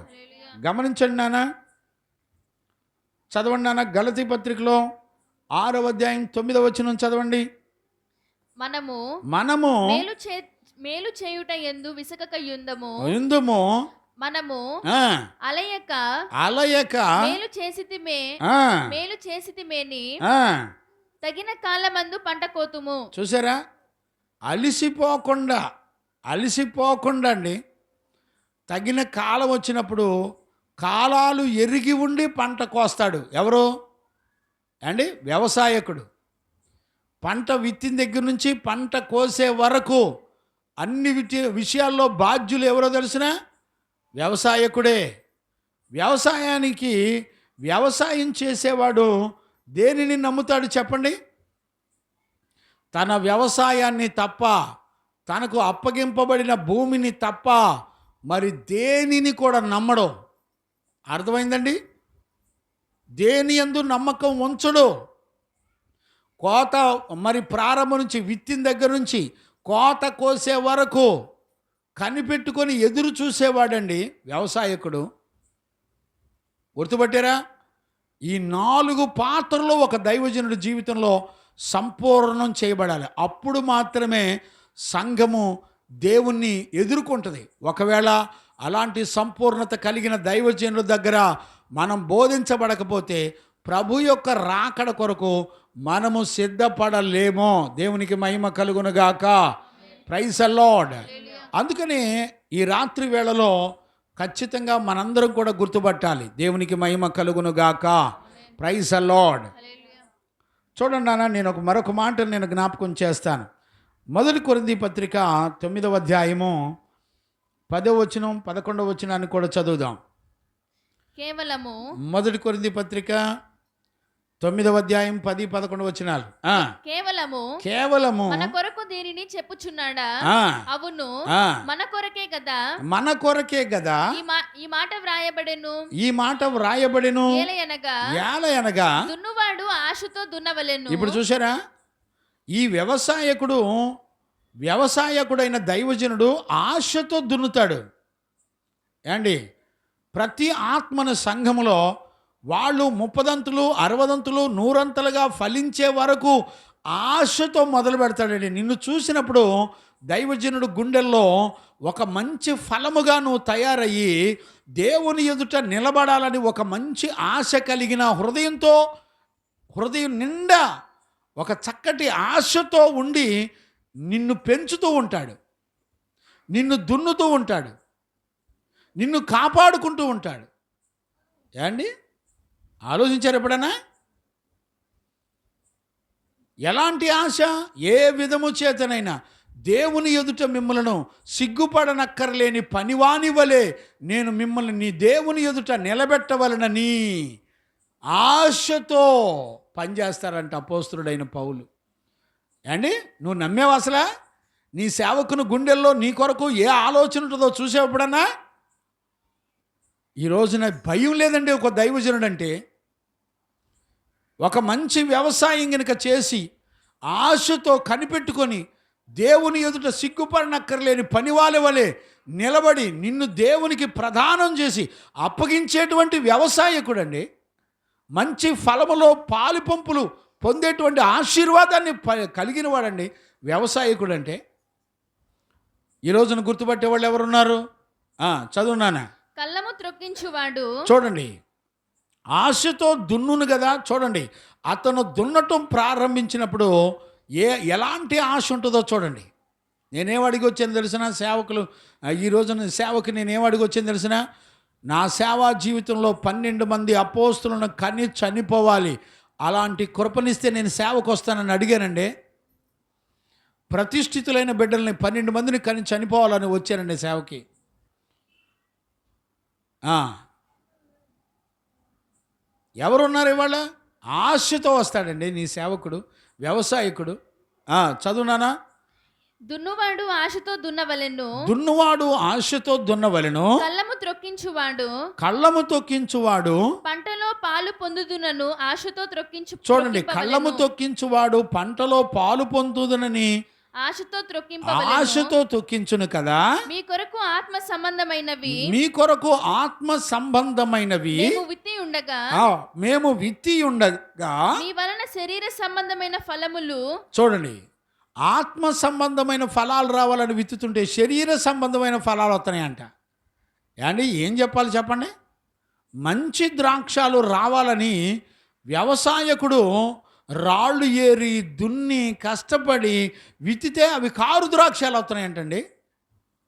గమనించండి నాన్న, చదవండి నాన్న. గలతీ పత్రికలో 6వ అధ్యాయం 9వ వచనం చదవండి. మనము మేలు చేయుట యందు విసకక యుందుము. మనము అలయక మేలు చేసితిమేని తగిన కాలమందు పంట కోతుము. చూసారా? అలిసిపోకుండా అండి, తగిన కాలం వచ్చినప్పుడు కాలాలు ఎరిగి ఉండి పంట కోస్తాడు. ఎవరు అండి? వ్యవసాయకుడు. పంట విత్తిన దగ్గర నుంచి పంట కోసే వరకు అన్ని విషయాల్లో బాధ్యులు ఎవరో తెలిసిన? వ్యవసాయకుడే. వ్యవసాయానికి వ్యవసాయం చేసేవాడు దేనిని నమ్ముతాడు చెప్పండి? తన వ్యవసాయాన్ని తప్ప, తనకు అప్పగింపబడిన భూమిని తప్ప మరి దేనిని కూడా నమ్మడు. అర్థమైందండి? దేని యందు నమ్మకం ఉంచడు. కోత మరి ప్రారంభం నుంచి, విత్తిన దగ్గర నుంచి కోత కోసే వరకు కనిపెట్టుకొని ఎదురు చూసేవాడండి వ్యవసాయకుడు. గుర్తుపట్టారా? ఈ 4 పాత్రలు ఒక దైవజనుడి జీవితంలో సంపూర్ణం చేయబడాలి. అప్పుడు మాత్రమే సంఘము దేవుణ్ణి ఎదుర్కొంటుంది. ఒకవేళ అలాంటి సంపూర్ణత కలిగిన దైవజనుల దగ్గర మనం బోధించబడకపోతే ప్రభు యొక్క రాకడ కొరకు మనము సిద్ధపడలేమో. దేవునికి మహిమ కలుగునుగాక. Praise the Lord. అందుకని ఈ రాత్రి వేళలో ఖచ్చితంగా మనందరం కూడా గుర్తుపట్టాలి. దేవునికి మహిమ కలుగునుగాక. Praise the Lord. చూడండి నాన్న, నేను మరొక మాట నేను జ్ఞాపకం చేస్తాను. 1 కొరింథీ పత్రిక 9వ అధ్యాయము 10వ వచనం 11వ వచనాన్ని కూడా చదువుదాం. కేవలము 1 కొరింథీ పత్రిక 9వ అధ్యాయం 10, 11 వచనాలు. కేవలము మన కొరకు దీనిని చెప్పుచున్నాడా? అవును, మన కొరకే కదా. మన కొరకే కదా ఈ మాట వ్రాయబడెను. ఈ మాట వ్రాయబడెను. ఏలయనగా దున్నువాడు ఆశతో దున్నవలెను. ఇప్పుడు చూసారా? ఈ వ్యవసాయకుడైన దైవజనుడు ఆశతో దున్నుతాడు. ఏండి? ప్రతి ఆత్మన సంఘములో వాళ్ళు 30దంతులు 60దంతులు 100అంతలుగా ఫలించే వరకు ఆశతో మొదలు పెడతాడండి. నిన్ను చూసినప్పుడు దైవజనుడు గుండెల్లో ఒక మంచి ఫలముగా నువ్వు తయారయ్యి దేవుని ఎదుట నిలబడాలని ఒక మంచి ఆశ కలిగిన హృదయం నిండా ఒక చక్కటి ఆశతో ఉండి నిన్ను పెంచుతూ ఉంటాడు, నిన్ను దున్నుతూ ఉంటాడు, నిన్ను కాపాడుకుంటూ ఉంటాడు. ఏండి? ఆలోచించారు ఎప్పుడన్నా? ఎలాంటి ఆశ? ఏ విధము చేతనైనా దేవుని ఎదుట మిమ్మలను సిగ్గుపడనక్కర్లేని పనివాని వలె నేను మిమ్మల్ని నీ దేవుని ఎదుట నిలబెట్టవలనని ఆశతో పనిచేస్తారంట అపోస్తలుడైన పౌలు. ఏండి? నువ్వు నమ్మేవా అసలా? నీ సేవకుని గుండెల్లో నీ కొరకు ఏ ఆలోచన ఉంటుందో చూసేప్పుడన్నా? ఈ రోజున భయం లేదండి ఒక దైవజనుడు అంటే. ఒక మంచి వ్యవసాయం కనుక చేసి ఆశతో కనిపెట్టుకొని దేవుని ఎదుట సిగ్గుపడనక్కర్లేని పనివాళ్ళ వలె నిలబడి నిన్ను దేవునికి ప్రదానం చేసి అప్పగించేటువంటి వ్యవసాయకుడు అండి. మంచి ఫలములో పాలు పంపులు పొందేటువంటి ఆశీర్వాదాన్ని కలిగిన వాడండి వ్యవసాయకుడు అంటే. ఈ రోజున గుర్తుపట్టే వాళ్ళు ఎవరున్నారు? చదువునానా. కళ్ళము త్రొక్కించువాడు. చూడండి, ఆశతో దున్నును కదా. చూడండి, అతను దున్నటం ప్రారంభించినప్పుడు ఎలాంటి ఆశ ఉంటుందో చూడండి. నేనేం అడిగి వచ్చాను తెలిసిన సేవకులు, ఈ రోజున సేవకు నేనేం అడిగి వచ్చాను తెలిసిన? నా సేవా జీవితంలో 12 మంది అపోస్తులను కని చనిపోవాలి, అలాంటి కృపనిస్తే నేను సేవకు వస్తానని అడిగానండి. ప్రతిష్ఠితులైన బిడ్డల్ని 12 మందిని కని చనిపోవాలని వచ్చానండి సేవకి. ఎవరున్నారు ఇవాళ? ఆశతో వస్తాడండి నీ సేవకుడు, వ్యవసాయకుడు. చదువునానా. దున్నువాడు ఆశతో దున్నవలెను, దున్నువాడు ఆశతో దున్నవలెను, కళ్ళము త్రొక్కించువాడు కళ్ళము తొక్కించువాడు. పంటలో పాలు పొందుదునను ఆశతో చూడండి, కళ్ళము తొక్కించువాడు పంటలో పాలు పొందుదునని ఆశతో ఆశతో తొక్కించును కదా. మీ కొరకు ఆత్మ సంబంధమైనవి, మీ కొరకు ఆత్మ సంబంధమైనవి మేము విత్తి ఉండగా మీ వలన శరీర సంబంధమైన ఫలములు. చూడండి, ఆత్మ సంబంధమైన ఫలాలు రావాలని విత్తుతుంటే శరీర సంబంధమైన ఫలాలు వస్తున్నాయంట. ఏమండి, ఏం చెప్పాలి చెప్పండి? మంచి ద్రాక్షాలు రావాలని వ్యవసాయకుడు రాళ్ళు ఏరి దున్ని కష్టపడి విత్తితే అవి కారు ద్రాక్షాలు అవుతున్నాయంటండి.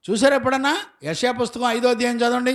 చూసారు ఎప్పుడన్నా? యెషయా పుస్తకం 5వ అధ్యాయం చదవండి.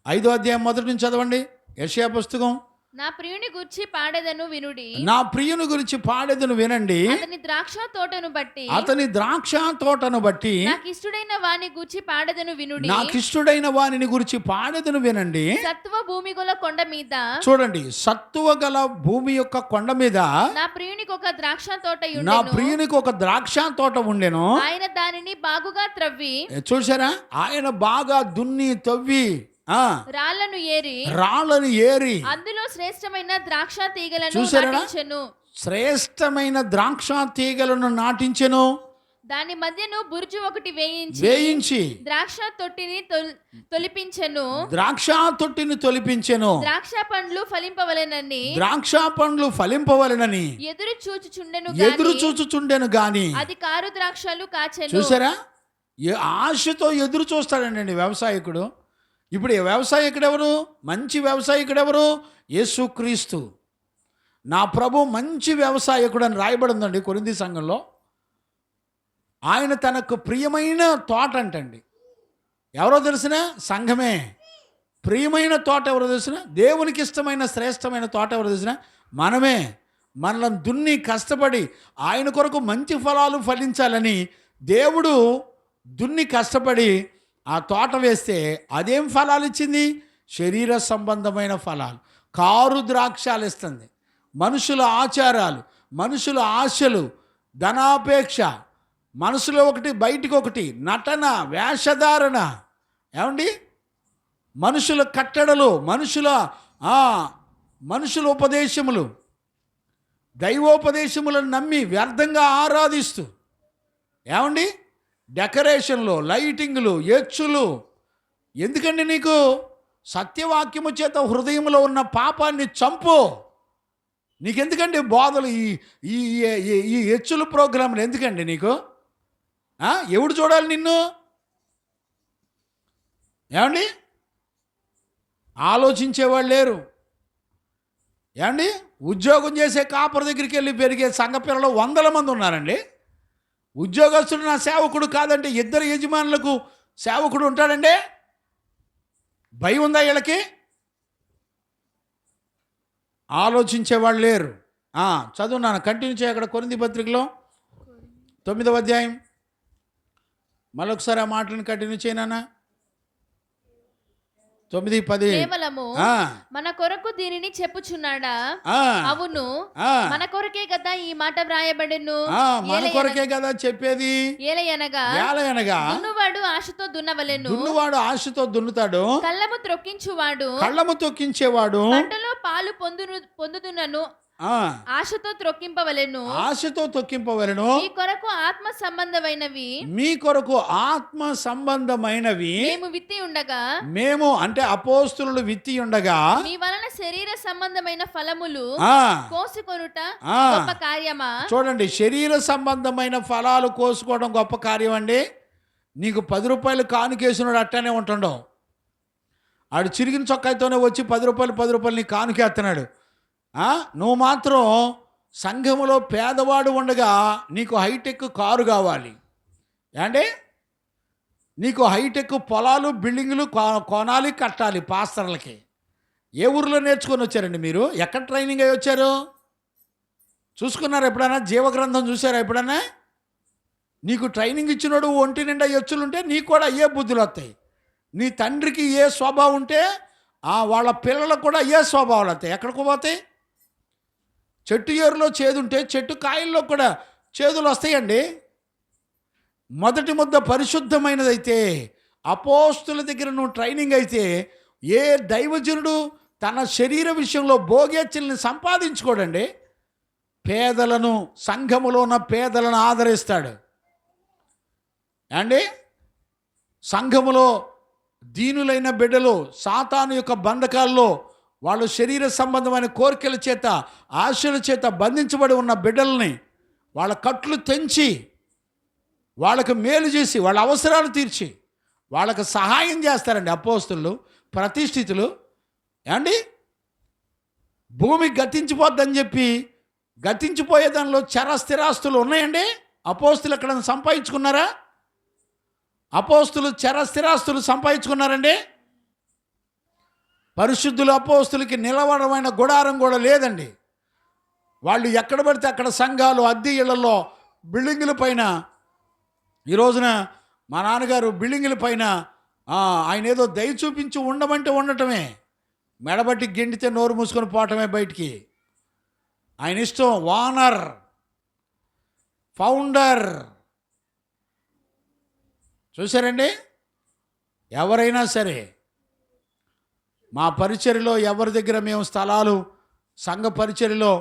5వ అధ్యాయం మొదటి నుంచి చదవండి. యెషయా పుస్తకం. నా ప్రియుని గురించి పాడేదను వినుడి, నా ప్రియుని గురించి పాడేదను వినండి. అతని ద్రాక్ష తోటను బట్టి, అతని ద్రాక్ష తోటను బట్టి, నాకు ఇష్టడైన వాని గురించి పాడేదను వినుడి, నాకు ఇష్టడైన వానిని గురించి పాడేదను వినండి. సత్వ భూమి గల కొండ మీద, చూడండి, సత్తువ గల భూమి యొక్క కొండ మీద నా ప్రియునికి ఒక ద్రాక్ష తోట ఉండెను, నా ప్రియునికి ఒక ద్రాక్ష తోట ఉండెను. ఆయన దానిని బాగుగా త్రవ్వి, చూసారా, ఆయన బాగా దున్ని తవ్వి రాళ్లను ఏరి అందులో శ్రేష్టమైన ద్రాక్ష తీగలను నాటించెను. శ్రేష్టమైన ద్రాక్ష తీగలను నాటించెను. దాని మధ్యను బురుజు ఒకటి వేయించి ద్రాక్ష తొట్టిని తొలిపించెను. ద్రాక్ష పండ్లు ఫలింపవలెనని ఎదురు చూచుచుండెను గాని అది కారు ద్రాక్షలు కాచెను. చూసారా, ఆశతో ఎదురు చూస్తాడండి వ్యవసాయకుడు. ఇప్పుడు ఈ వ్యవసాయకుడు ఎవరు? మంచి వ్యవసాయకుడు ఎవరు? యేసుక్రీస్తు. నా ప్రభు మంచి వ్యవసాయకుడు అని రాయబడిందండి కొరింథీ సంఘంలో. ఆయన తనకు ప్రియమైన తోట అంటండి. ఎవరో తెలిసిన? సంఘమే. ప్రియమైన తోట ఎవరో తెలిసిన? దేవునికి ఇష్టమైన శ్రేష్టమైన తోట ఎవరో తెలిసిన? మనమే. మనల్ని దున్ని కష్టపడి ఆయన కొరకు మంచి ఫలాలు ఫలించాలని దేవుడు దున్ని కష్టపడి ఆ తోట వేస్తే అదేం ఫలాలు ఇచ్చింది? శరీర సంబంధమైన ఫలాలు, కారు ద్రాక్షాలు ఇస్తుంది. మనుషుల ఆచారాలు, మనుషుల ఆశలు, ధనాపేక్ష, మనసులో ఒకటి బయటికి ఒకటి, నటన, వేషధారణ, ఏమండి, మనుషుల కట్టడలు, మనుషుల ఉపదేశములు, దైవోపదేశములను నమ్మి వ్యర్థంగా ఆరాధిస్తూ, ఏమండి, డెకరేషన్లు, లైటింగ్లు, ఎచ్చులు. ఎందుకండి? నీకు సత్యవాక్యము చేత హృదయంలో ఉన్న పాపాన్ని చంపు. నీకెందుకండి బోధలు, ఈ ఎచ్చుల ప్రోగ్రాంలు ఎందుకండి నీకు? ఎవడు చూడాలి నిన్ను? ఏమండి, ఆలోచించేవాళ్ళు లేరు. ఏమండి, ఉద్యోగం చేసే కాపర్ దగ్గరికి వెళ్ళి పెరిగే సంఘ పిల్లలు 100 మంది ఉన్నారండి. ఉద్యోగస్తుడు నా సేవకుడు కాదంటే 2 యజమానులకు సేవకుడు ఉంటాడండి. భయం ఉందా వీళ్ళకి? ఆలోచించేవాళ్ళు లేరు. చదువున్నాను, కంటిన్యూ చేయ. అక్కడ కొరింథీ పత్రికలో 9వ అధ్యాయం మరొకసారి ఆ మాటలను కంటిన్యూ చేయనా? 9:10. కేవలము మన కొరకు దీనిని చెప్పుచున్నాడా? అవును, మన కొరకే కదా ఈ మాట వ్రాయబడెను. మన కొరకే కదా చెప్పేది. ఏలయనగా దున్నువాడు ఆశతో దున్నవలెను, దున్నువాడు ఆశతో దున్నుతాడు, కళ్ళము తొక్కించేవాడు పంటలో పాలు పొందుదునను ఆశతో త్రొక్కింపవలెను. మీ కొరకు ఆత్మ సంబంధమైనవి మేము విత్తి ఉండగా, మేము అంటే అపోస్తులు విత్తి ఉండగా, మీ వలన శరీర సంబంధమైన ఫలములు కోసుకొనుట గొప్ప కార్యమా? చూడండి, శరీర సంబంధమైన ఫలాలు కోసుకోవడం గొప్ప కార్యం అండి. నీకు 10 రూపాయలు కానుకేసినాడు అట్టానే ఉంటుండవు. ఆడు చిరిగిన చొక్కాయితోనే వచ్చి 10 రూపాయలు నీ కానుకేస్తున్నాడు. నువ్వు మాత్రం సంఘములో పేదవాడు ఉండగా నీకు హైటెక్ కారు కావాలి అంటే, నీకు హైటెక్ పొలాలు, బిల్డింగులు కొనాలి, కట్టాలి పాస్తర్లకి. ఏ ఊరిలో నేర్చుకొని వచ్చారండి మీరు? ఎక్కడ ట్రైనింగ్ అయ్యి వచ్చారు? చూసుకున్నారు ఎప్పుడైనా? జీవగ్రంథం చూసారా ఎప్పుడైనా? నీకు ట్రైనింగ్ ఇచ్చినోడు ఒంటి నిండా ఎచ్చులుంటే నీకు కూడా ఏ బుద్ధులు వస్తాయి. నీ తండ్రికి ఏ స్వభావం ఉంటే వాళ్ళ పిల్లలకు కూడా ఏ స్వభావాలు వస్తాయి. ఎక్కడికి పోతాయి? చెట్టు ఏరులో చేదు ఉంటే చెట్టు కాయల్లో కూడా చేదులు వస్తాయండి. మొదటి ముద్ద పరిశుద్ధమైనదైతే, అపోస్తుల దగ్గర నువ్వు ట్రైనింగ్ అయితే, ఏ దైవజనుడు తన శరీర విషయంలో భోగేచ్చల్ని సంపాదించుకోడండి. పేదలను, సంఘములో ఉన్న పేదలను ఆదరిస్తాడు అండి. సంఘములో దీనులైన బిడ్డలు సాతాను యొక్క బంధకాల్లో వాళ్ళు శరీర సంబంధమైన కోరికల చేత, ఆశల చేత బంధించబడి ఉన్న బిడ్డల్ని వాళ్ళ కట్లు తెంచి వాళ్ళకు మేలు చేసి వాళ్ళ అవసరాలు తీర్చి వాళ్ళకు సహాయం చేస్తారండి అపోస్తులు, ప్రతిష్ఠితులు. ఏమండి, భూమి గతించిపోద్దని చెప్పి గతించిపోయే దానిలో చరస్థిరాస్తులు ఉన్నాయండి. అపోస్తులు ఎక్కడ సంపాదించుకున్నారా? అపోస్తులు చరస్థిరాస్తులు సంపాదించుకున్నారండి. పరిశుద్ధులు అపోస్తులకి నిలవడమైన గుడారం కూడా లేదండి. వాళ్ళు ఎక్కడ పడితే అక్కడ సంఘాలు, అద్దె ఇళ్లలో, బిల్డింగుల పైన, ఈ రోజున మా నాన్నగారు బిల్డింగుల పైన ఆయన ఏదో దయ చూపించి ఉండమంటే ఉండటమే, మెడబట్టి గెండితే నోరు మూసుకొని పోవటమే బయటికి. ఆయన ఇష్టం. వానర్, ఫౌండర్. చూసారండి, ఎవరైనా సరే మా పరిచర్యలో ఎవరి దగ్గర మేము స్థలాలు, సంఘ పరిచర్యలో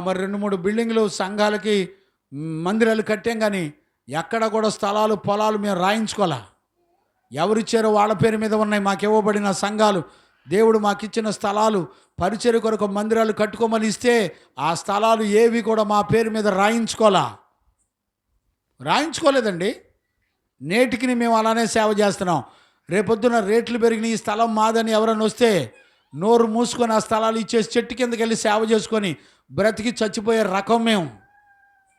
మరి 2-3 బిల్డింగ్లు సంఘాలకి మందిరాలు కట్టాం, కానీ ఎక్కడ కూడా స్థలాలు, పొలాలు మేము రాయించుకోలే. ఎవరిచ్చారో వాళ్ళ పేరు మీద ఉన్నాయి మాకు ఇవ్వబడిన సంఘాలు. దేవుడు మాకిచ్చిన స్థలాలు, పరిచర్య కొరకు మందిరాలు కట్టుకోమని ఇస్తే ఆ స్థలాలు ఏవి కూడా మా పేరు మీద రాయించుకోలేదండి. నేటికి మేము అలానే సేవ చేస్తున్నాం. రేపొద్దున రేట్లు పెరిగిన ఈ స్థలం మాదని ఎవరైనా వస్తే నోరు మూసుకొని ఆ స్థలాలు ఇచ్చేసి చెట్టు కిందకి వెళ్ళి సేవ చేసుకొని బ్రతికి చచ్చిపోయే రకం మేము.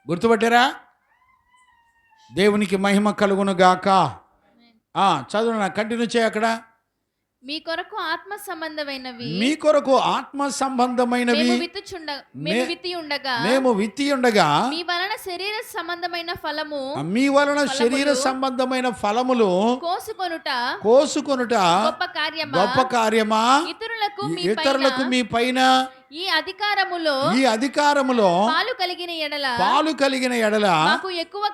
గుర్తుపట్టారా? దేవునికి మహిమ కలుగును గాక. చదువు, కంటిన్యూ చేయ. అక్కడ మీ కొరకు ఆత్మ సంబంధమైనవి, మీ కొరకు ఆత్మ సంబంధమైనవి మేము విత్తి ఉండగా మీ వలన శరీర సంబంధమైన ఫలము, మీ వలన శరీర సంబంధమైన ఫలములు కోసుకొనుట గొప్ప కార్యమా? ఇతరులకు మీ పైన ఈ అధికారములో పాలు కలిగిన ఎడల మాకు ఎక్కువ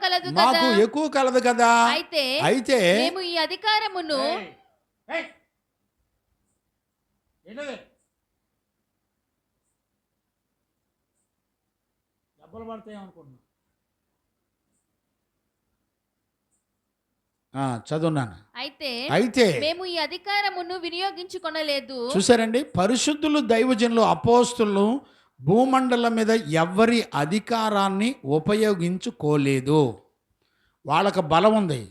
కలదు కదా. అయితే మేము ఈ అధికారమును డబ్బులు పడతాయి అనుకుంటున్నా. చదువున్నాను. అయితే మేము ఈ అధికారమును వినియోగించుకొనలేదు. చూసారండి, పరిశుద్ధులు, దైవజనులు, అపోస్తులు భూమండలం మీద ఎవరి అధికారాన్ని ఉపయోగించుకోలేదు. వాళ్ళకు బలం ఉంది,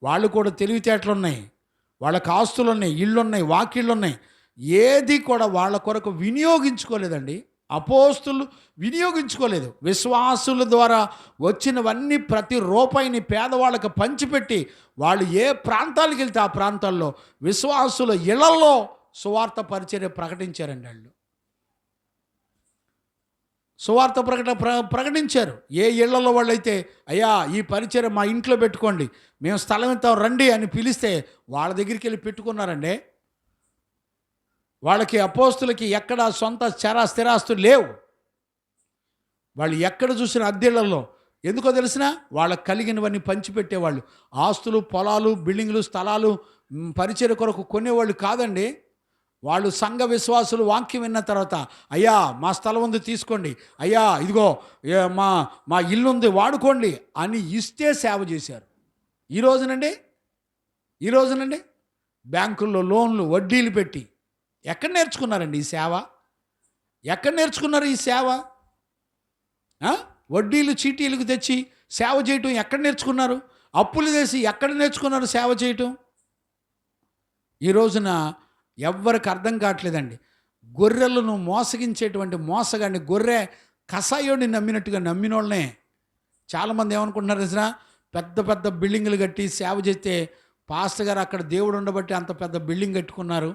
వాళ్ళు కూడా తెలివితేటలు ఉన్నాయి, వాళ్ళకి ఆస్తులు ఉన్నాయి, ఇళ్ళున్నాయి, వాకిళ్ళున్నాయి. ఏది కూడా వాళ్ళ కొరకు వినియోగించుకోలేదండి. అపోస్తులు వినియోగించుకోలేదు. విశ్వాసుల ద్వారా వచ్చినవన్నీ ప్రతి రూపాయిని పేదవాళ్ళకి పంచిపెట్టి వాళ్ళు ఏ ప్రాంతాలకు వెళ్తే ఆ ప్రాంతాల్లో విశ్వాసుల ఇళ్లలో సువార్త పరిచర్య ప్రకటించారండి. వాళ్ళు సువార్త ప్రకటించారు. ఏ ఇళ్లలో వాళ్ళైతే అయ్యా ఈ పరిచర్య మా ఇంట్లో పెట్టుకోండి, మేము స్థలం ఇస్తాం రండి అని పిలిస్తే వాళ్ళ దగ్గరికి వెళ్ళి పెట్టుకున్నారండి. వాళ్ళకి, అపోస్తులకి ఎక్కడ సొంత స్థిరాస్తులు లేవు. వాళ్ళు ఎక్కడ చూసిన అద్దెళ్లలో. ఎందుకో తెలిసిన, వాళ్ళకి కలిగినవన్నీ పంచిపెట్టేవాళ్ళు. ఆస్తులు, పొలాలు, బిల్డింగ్లు, స్థలాలు పరిచర్య కొరకు కొనేవాళ్ళు కాదండి. వాళ్ళు సంఘ విశ్వాసులు వాక్యం విన్న తర్వాత అయ్యా మా స్థలం ఉంది తీసుకోండి, అయ్యా ఇదిగో మా ఇల్లు ఉంది వాడుకోండి అని ఇస్తే సేవ చేశారు. ఈ రోజునండి బ్యాంకుల్లో లోన్లు, వడ్డీలు పెట్టి ఎక్కడ నేర్చుకున్నారండి ఈ సేవ? ఎక్కడ నేర్చుకున్నారు ఈ సేవ? వడ్డీలు, చీటీలకు తెచ్చి సేవ చేయటం ఎక్కడ నేర్చుకున్నారు? అప్పులు చేసి ఎక్కడ నేర్చుకున్నారు సేవ చేయటం? ఈ రోజున ఎవ్వరికి అర్థం కావట్లేదండి. గొర్రెలను మోసగించేటువంటి మోసగాడిని, గొర్రె కషాయోడిని నమ్మినట్టుగా నమ్మిన వాళ్ళనే చాలామంది ఏమనుకుంటున్నారు తెలిసిన, పెద్ద పెద్ద బిల్డింగులు కట్టి సేవ చేస్తే పాస్టర్ గారు అక్కడ దేవుడు ఉండబట్టి అంత పెద్ద బిల్డింగ్ కట్టుకున్నారు,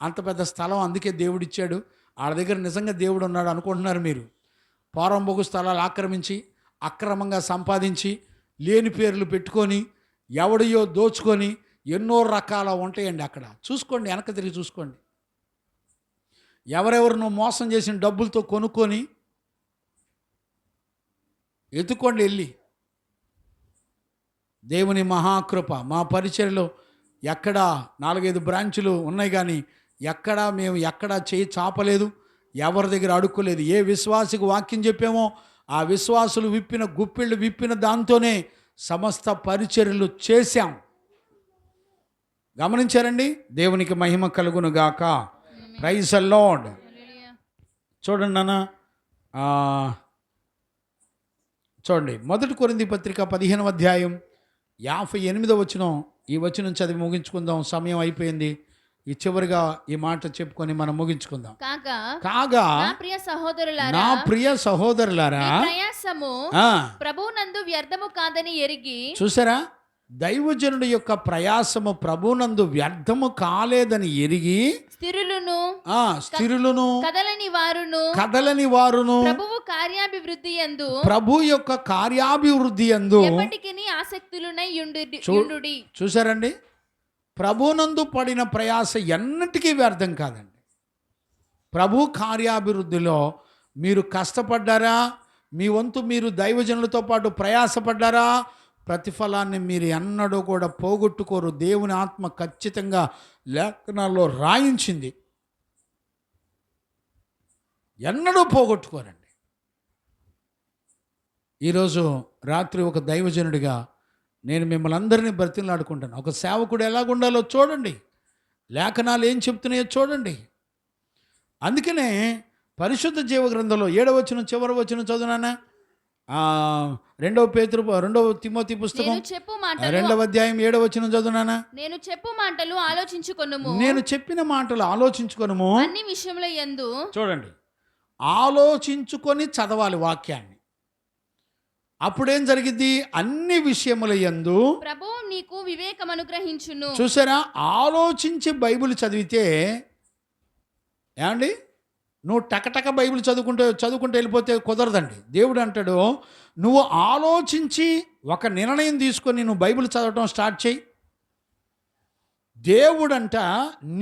అంత పెద్ద స్థలం అందుకే దేవుడు ఇచ్చాడు, వాళ్ళ దగ్గర నిజంగా దేవుడు ఉన్నాడు అనుకుంటున్నారు మీరు. పోరంబోగు స్థలాలు ఆక్రమించి అక్రమంగా సంపాదించి లేని పేర్లు పెట్టుకొని ఎవడియో దోచుకొని ఎన్నో రకాల ఉంటాయండి. అక్కడ చూసుకోండి, వెనక తిరిగి చూసుకోండి. ఎవరెవరినో మోసం చేసిన డబ్బులతో కొనుక్కొని ఎత్తుకోండి వెళ్ళి. దేవుని మహాకృప. మా పరిచర్లో ఎక్కడ 4-5 బ్రాంచులు ఉన్నాయి, కానీ మేము ఎక్కడా చేయి చాపలేదు, ఎవరి దగ్గర అడుక్కోలేదు. ఏ విశ్వాసికి వాక్యం చెప్పామో ఆ విశ్వాసులు విప్పిన గుప్పిళ్ళు విప్పిన దాంతోనే సమస్త పరిచర్యలు చేశాం. గమనించారండి? దేవునికి మహిమ కలుగును గాక. Praise the Lord. చూడండి నాన్న, చూడండి 1 కొరింథీ పత్రిక 15వ అధ్యాయం 58వ వచనం. ఈ వచనం చదివి ముగించుకుందాం, సమయం అయిపోయింది. ఈ చివరిగా ఈ మాట చెప్పుకొని మనం ముగించుకుందాం. కాగా నా ప్రియ సహోదరులారా, ప్రయాసము ప్రభువునందు వ్యర్థము కాదని ఎరిగి. చూసారా, దైవజనుడి యొక్క ప్రయాసము ప్రభునందు వ్యర్థము కాలేదని ఎరిగి స్థిరులను కదలని వారును ప్రభు యొక్క కార్యాభివృద్ధి యందు ఆసక్తులునై యుండుడి. చూసారండి, ప్రభునందు పడిన ప్రయాస ఎన్నటికీ వ్యర్థం కాదండి. ప్రభు కార్యాభివృద్ధిలో మీరు కష్టపడ్డారా, మీ వంతు మీరు దైవజనులతో పాటు ప్రయాసపడ్డారా, ప్రతిఫలాన్ని మీరు ఎన్నడూ కూడా పోగొట్టుకోరు. దేవుని ఆత్మ ఖచ్చితంగా లేఖనాల్లో రాయించింది, ఎన్నడూ పోగొట్టుకోరండి. ఈరోజు రాత్రి ఒక దైవజనుడిగా నేను మిమ్మల్ని అందరినీ బ్రతిమలాడుకుంటాను. ఒక సేవకుడు ఎలాగుండాలో చూడండి, లేఖనాలు ఏం చెప్తున్నాయో చూడండి. అందుకనే పరిశుద్ధ జీవ గ్రంథంలో 7వ వచనం చివరి వచనం చదువునానా, 2 తిమోతి పుస్తకం 2వ అధ్యాయం 7వ వచనం చదువునానా. నేను చెప్పు మాటలు ఆలోచించుకొనుము, నేను చెప్పిన మాటలు ఆలోచించుకొనుము, అన్ని విషయముల యందు. చూడండి, ఆలోచించుకొని చదవాలి వాక్యాన్ని. అప్పుడేం జరిగింది? అన్ని విషయముల యందు ప్రభువు నీకు వివేకం అనుగ్రహించును. చూసారా, ఆలోచించి బైబిల్ చదివితే ఏమండి, నువ్వు టకటక బైబిల్ చదువుకుంటూ వెళ్ళిపోతే కుదరదండి. దేవుడు అంటాడు, నువ్వు ఆలోచించి ఒక నిర్ణయం తీసుకొని నువ్వు బైబిల్ చదవటం స్టార్ట్ చేయి. దేవుడంట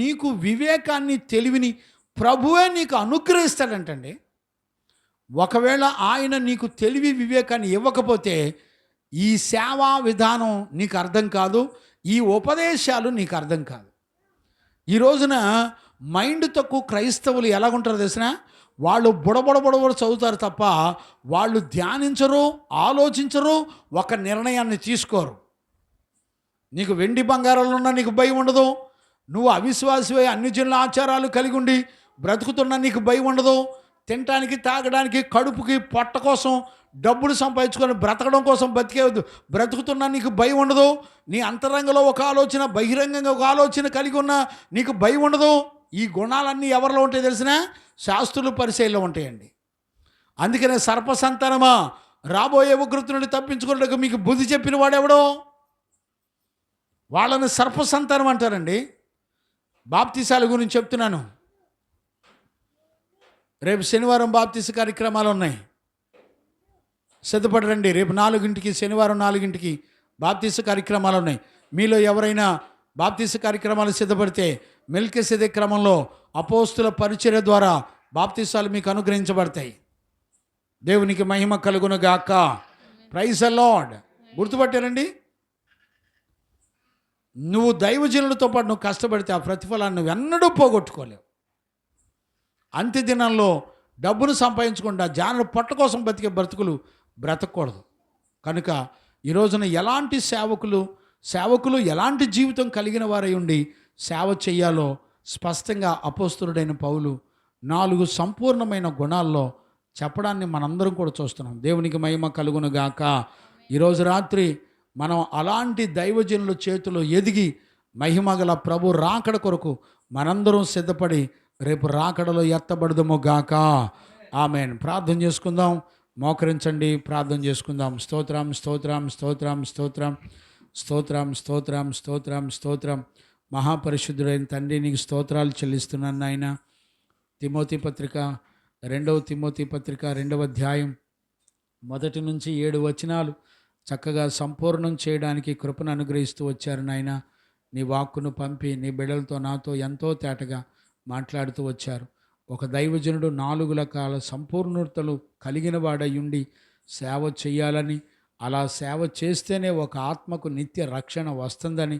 నీకు వివేకాన్ని తెలివిని ప్రభువే నీకు అనుగ్రహిస్తాడంటండి. ఒకవేళ ఆయన నీకు తెలివి వివేకాన్ని ఇవ్వకపోతే ఈ సేవా విధానం నీకు అర్థం కాదు, ఈ ఉపదేశాలు నీకు అర్థం కాదు. ఈ రోజున మైండ్ తక్కువ క్రైస్తవులు ఎలాగుంటారో తెలిసిన, వాళ్ళు బుడబుడ చదువుతారు తప్ప వాళ్ళు ధ్యానించరు, ఆలోచించరు, ఒక నిర్ణయాన్ని తీసుకోరు. నీకు వెండి బంగారాలున్నా నీకు భయం ఉండదు, నువ్వు అవిశ్వాసివై అన్ని జనుల ఆచారాలు కలిగి ఉండి బ్రతుకుతున్నా నీకు భయం ఉండదు, తినటానికి తాగడానికి కడుపుకి పొట్ట కోసం డబ్బులు సంపాదించుకొని బ్రతకడం కోసం బ్రతుకుతున్నా నీకు భయం ఉండదు, నీ అంతరంగంలో ఒక ఆలోచన బహిరంగంగా ఒక ఆలోచన కలిగి ఉన్నా నీకు భయం ఉండదు. ఈ గుణాలన్నీ ఎవరిలో ఉంటాయి తెలిసిన? శాస్త్రులు పరిచయంలో ఉంటాయండి. అందుకనే సర్పసంతానమా, రాబోయే ఉగ్రత నుండి తప్పించుకున్నట్టు మీకు బుద్ధి చెప్పిన వాడెవడో, వాళ్ళని సర్పసంతానం అంటారండి. బాప్తీసాల గురించి చెప్తున్నాను. రేపు శనివారం బాప్తీస కార్యక్రమాలు ఉన్నాయి, సిద్ధపడరండి. రేపు 4 శనివారం 4 బాప్తీస కార్యక్రమాలు ఉన్నాయి. మీలో ఎవరైనా బాప్తీస కార్యక్రమాలు సిద్ధపడితే మెల్కీసెదెకు క్రమంలో అపోస్తుల పరిచర్య ద్వారా బాప్తీసాలు మీకు అనుగ్రహించబడతాయి. దేవునికి మహిమ కలుగును గాక. Praise the lord. గుర్తుపట్టారండి, నువ్వు దైవజనులతో పాటు నువ్వు కష్టపడితే ఆ ప్రతిఫలాన్ని నువ్వు ఎన్నడూ పోగొట్టుకోలేవు. అంత్య దినాల్లో డబ్బును సంపాదించకుండా జానుల పొట్ట కోసం బతికే బ్రతకూడదు. కనుక ఈ రోజున ఎలాంటి సేవకులు ఎలాంటి జీవితం కలిగిన వారై ఉండి సేవ చేయాలో స్పష్టంగా అపోస్తలుడైన పౌలు 4 సంపూర్ణమైన గుణాల్లో చెప్పడాన్ని మనందరం కూడా చూస్తున్నాం. దేవునికి మహిమ కలుగును గాక. ఈరోజు రాత్రి మనం అలాంటి దైవజనుల చేతిలో ఎదిగి మహిమగల ప్రభు రాకడ కొరకు మనందరం సిద్ధపడి రేపు రాకడలో ఎత్తబడదుము గాక. ఆమేన్. ప్రార్థన చేసుకుందాం, మోకరించండి, ప్రార్థన చేసుకుందాం. స్తోత్రం స్తోత్రం స్తోత్రం స్తోత్రం స్తోత్రం స్తోత్రం స్తోత్రం స్తోత్రం. మహాపరిశుద్ధుడైన తండ్రి, నీకు స్తోత్రాలు చెల్లిస్తున్నాను నాయన. 2 తిమోతి పత్రిక 2వ అధ్యాయం 1 నుంచి 7 వచనాలు చక్కగా సంపూర్ణం చేయడానికి కృపను అనుగ్రహిస్తూ వచ్చారు నాయన. నీ వాక్కును పంపి నీ బిడ్డలతో నాతో ఎంతో తేటగా మాట్లాడుతూ వచ్చారు. ఒక దైవజనుడు 4 రకాల సంపూర్ణతలు కలిగిన వాడయుండి సేవ చేయాలని, అలా సేవ చేస్తేనే ఒక ఆత్మకు నిత్య రక్షణ వస్తుందని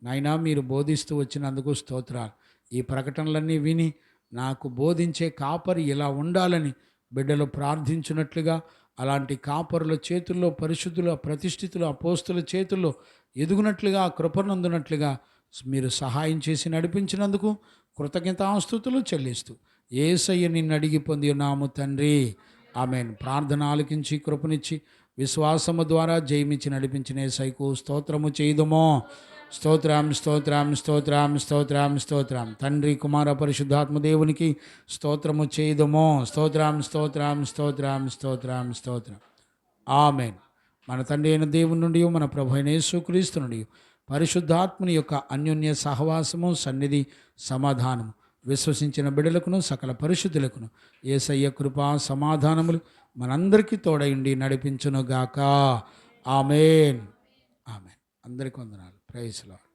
నాయనా మీరు బోధిస్తూ వచ్చినందుకు స్తోత్రాలు. ఈ ప్రకటనలన్నీ విని నాకు బోధించే కాపరి ఇలా ఉండాలని బిడ్డలు ప్రార్థించినట్లుగా, అలాంటి కాపరుల చేతుల్లో, పరిశుద్ధుల ప్రతిష్ఠితుల అపోస్తుల చేతుల్లో ఎదుగునట్లుగా, కృపనందునట్లుగా మీరు సహాయం చేసి నడిపించినందుకు కృతజ్ఞతాస్తుతులు చెల్లిస్తూ యేసయ్య నిన్ను అడిగి పొంది ఉన్నాము తండ్రి, ఆమెన్. ప్రార్థన ఆలకించి కృపనిచ్చి విశ్వాసము ద్వారా జయమిచ్చి నడిపించిన యేసయ్యకు స్తోత్రము చేయుదుమో. స్తోత్రం స్తోత్రం స్తోత్రం స్తోత్రం స్తోత్రం. తండ్రి కుమార పరిశుద్ధాత్మ దేవునికి స్తోత్రము చేయుదుమో. స్తోత్రం స్తోత్రం స్తోత్రం స్తోత్రం స్తోత్రం. ఆమెన్. మన తండ్రి అయిన దేవుని నుండి, మన ప్రభు అయిన యేసుక్రీస్తు నుండి, పరిశుద్ధాత్మని యొక్క అన్యోన్య సహవాసము, సన్నిధి, సమాధానము విశ్వసించిన బిడ్డలకును సకల పరిశుద్ధులకును యేసయ్య కృపా సమాధానములు మనందరికీ తోడయుండి నడిపించునుగాక. ఆమెన్. ఆమెన్. అందరికీ వందనాలు. Praise lord.